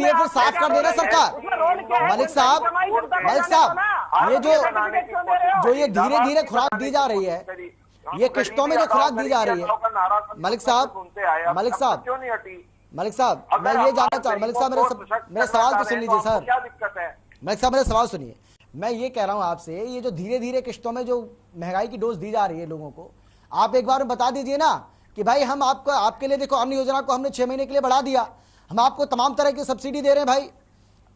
ये फिर साफ कर देना सरकार। मलिक साहब ये जो ये धीरे धीरे खुराक दी जा रही है, ये किश्तों में जो खुराक दी जा रही है, मलिक साहब मैं ये जानना चाहूँ, मलिक साहब मेरा सवाल तो सुन लीजिए सर।
क्या दिक्कत है?
मलिक साहब मेरा सवाल सुनिए। मैं ये कह रहा हूँ आपसे, ये जो धीरे धीरे किश्तों में जो महंगाई की डोज दी जा रही है लोगों को, आप एक बार बता दीजिए ना कि भाई हम आपको, आपके लिए देखो अन्न योजना को हमने 6 महीने के लिए बढ़ा दिया, हम आपको तमाम तरह की सब्सिडी दे रहे हैं भाई।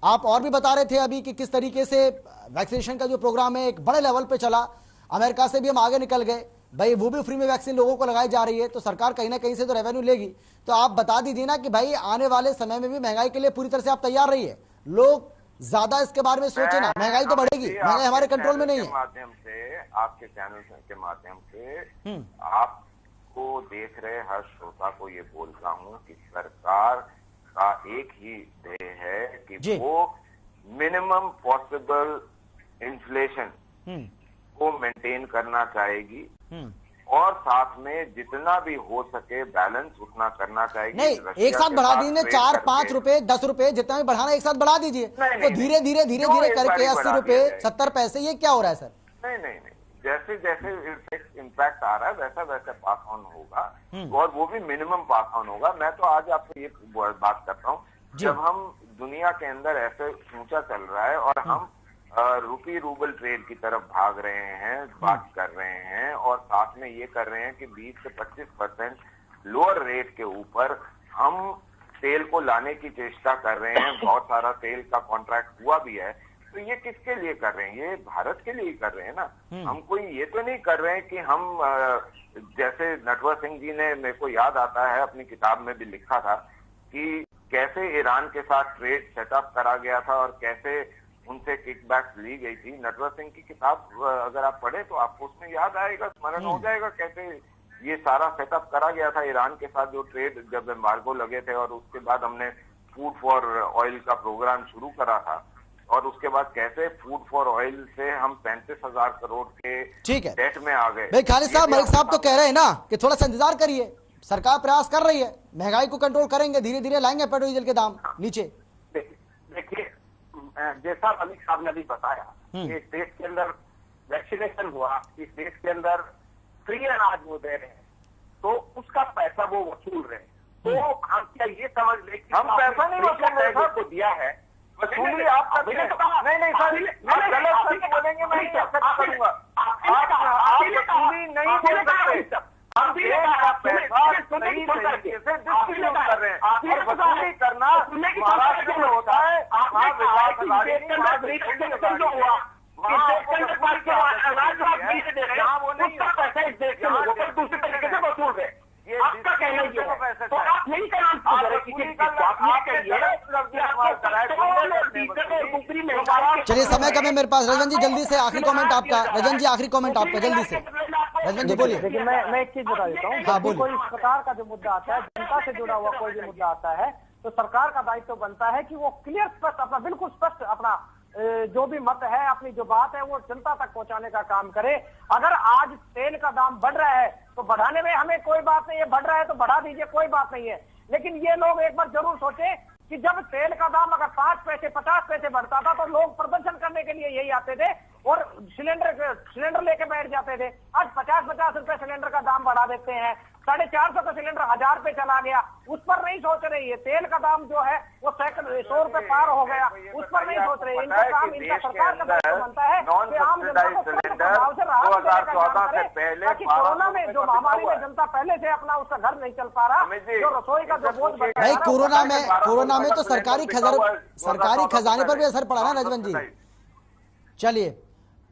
आप और भी बता रहे थे अभी कि किस तरीके से वैक्सीनेशन का जो प्रोग्राम है एक बड़े लेवल पे चला, अमेरिका से भी हम आगे निकल गए भाई, वो भी फ्री में वैक्सीन लोगों को लगाई जा रही है, तो सरकार कहीं ना कहीं से तो रेवेन्यू लेगी। तो आप बता दीजिए ना कि भाई आने वाले समय में भी महंगाई के लिए पूरी तरह से आप तैयार रहिए, लोग ज्यादा इसके बारे में सोचे ना, महंगाई तो बढ़ेगी, महंगाई हमारे कंट्रोल में नहीं है।
माध्यम से, आपके चैनल के माध्यम से आपको देख रहे हर श्रोता को ये बोलता हूँ कि सरकार का एक ही ध्येय है कि वो मिनिमम पॉसिबल इन्फ्लेशन को मेंटेन करना चाहेगी और साथ में जितना भी हो सके बैलेंस उतना करना चाहिए।
नहीं एक साथ बढ़ा दीजिए, 4, 5 रुपए, 10 रुपए जितना भी बढ़ाना एक साथ बढ़ा दीजिए, तो धीरे धीरे करके 80 रुपए 70 पैसे, ये क्या हो रहा है सर?
नहीं, जैसे जैसे इम्पैक्ट आ रहा है वैसा वैसा पास ऑन होगा और वो भी मिनिमम पास ऑन होगा। मैं तो आज आपसे ये बात करता हूँ, जब हम दुनिया के अंदर ऐसे ऊंचा चल रहा है और हम रूपी रूबल ट्रेड की तरफ भाग रहे हैं, बात कर रहे हैं और साथ में ये कर रहे हैं कि 20 से 25% लोअर रेट के ऊपर हम तेल को लाने की चेष्टा कर रहे हैं। बहुत सारा तेल का कॉन्ट्रैक्ट हुआ भी है, तो ये किसके लिए कर रहे हैं? ये भारत के लिए कर रहे हैं ना। हम कोई ये तो नहीं कर रहे हैं कि हम जैसे नटवर सिंह जी ने, मेरे को याद आता है अपनी किताब में भी लिखा था कि कैसे ईरान के साथ ट्रेड सेटअप करा गया था और कैसे उनसे किकबैक्स ली गई थी। नटवर सिंह की किताब अगर आप पढ़े तो आपको उसमें याद आएगा, स्मरण हो जाएगा कैसे ये सारा सेटअप करा गया था ईरान के साथ, जो ट्रेड जब एम्बार्गो लगे थे और उसके बाद हमने फूड फॉर ऑयल का प्रोग्राम शुरू करा था और उसके बाद कैसे फूड फॉर ऑयल से हम 35,000 करोड़ के डेट में आ गए।
भाई खालिद साहब, मलिक साहब तो कह रहे हैं ना कि थोड़ा सा इंतजार करिए, सरकार प्रयास कर रही है, महंगाई को कंट्रोल करेंगे, धीरे धीरे लाएंगे पेट्रोल डीजल के दाम नीचे।
देखिए जैसा मलिक साहब ने अभी बताया कि इस देश के अंदर वैक्सीनेशन हुआ, इस देश के अंदर फ्री अनाज वो दे रहे हैं, तो उसका पैसा वो वसूल रहे हैं। तो हम क्या ये समझ ले कि
हम पैसा नहीं वसूल रहे हैं,
को दिया है,
वसूली आप करते हैं। नहीं सर, आप गलत सच बोलेंगे, मैं एक्सेप्ट करूंगा। आप वसूली नहीं बोल सकते। हम पैसा सही तरीके से डिस्ट्रीब्यूट कर रहे हैं। और वसूली करना महाराष्ट्र में होता है, वहाँ विकास
चलिए समय कम है मेरे पास। रजन जी जल्दी से आखिरी कमेंट आपका। रजन जी आखिरी कमेंट आपका जल्दी से। रजन जी बोलिए।
देखिए मैं एक चीज बता देता हूँ।
हाँ, बोलिए।
कोई इस प्रकार का जो मुद्दा आता है, जनता से जुड़ा हुआ कोई भी मुद्दा आता है, तो सरकार का दायित्व बनता है कि वो क्लियर स्पष्ट अपना बिल्कुल स्पष्ट अपना जो भी मत है, अपनी जो बात है वो जनता तक पहुंचाने का काम करे। अगर आज तेल का दाम बढ़ रहा है तो बढ़ाने में हमें कोई बात नहीं है, बढ़ रहा है तो बढ़ा दीजिए, कोई बात नहीं है। लेकिन ये लोग एक बार जरूर सोचे कि जब तेल का दाम अगर 5 पैसे 50 पैसे बढ़ता था तो लोग प्रदर्शन करने के लिए यही आते थे और सिलेंडर लेके बैठ जाते थे। आज 50-50 रुपए सिलेंडर का दाम बढ़ा देते हैं, 450 का सिलेंडर 1000 पे चला गया, उस पर नहीं सोच रही है। तेल का दाम जो है वो 100 रुपए पार हो गया, उस पर नहीं सोच रही है। इनका काम, इनका सरकार का दायित्व बनता है कि आम जनता को प्रभाव से राहत देने का काम करे, ताकि कोरोना में जो महामारी में जनता पहले से अपना उसका घर नहीं चल पा रहा, जो रसोई का जो बोझ
भाई कोरोना में तो सरकारी खजाने पर भी असर पड़ा ना रजवन जी। चलिए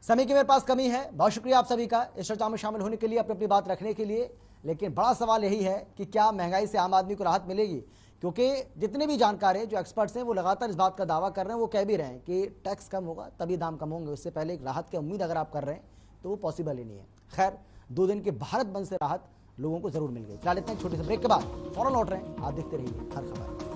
समय की मेरे पास कमी है, बहुत शुक्रिया आप सभी का इस चर्चा में शामिल होने के लिए, अपनी बात रखने के लिए। लेकिन बड़ा सवाल यही है कि क्या महंगाई से आम आदमी को राहत मिलेगी? क्योंकि जितने भी जानकार हैं, जो एक्सपर्ट्स हैं, वो लगातार इस बात का दावा कर रहे हैं, वो कह भी रहे हैं कि टैक्स कम होगा तभी दाम कम होंगे, उससे पहले एक राहत की उम्मीद अगर आप कर रहे हैं तो वो पॉसिबल ही नहीं है। खैर 2 दिन के भारत बंद से राहत लोगों को जरूर मिल गई। फिलहाल इतना छोटे से ब्रेक के बाद फौरन लौट रहे हैं, आप देखते रहिए हर खबर।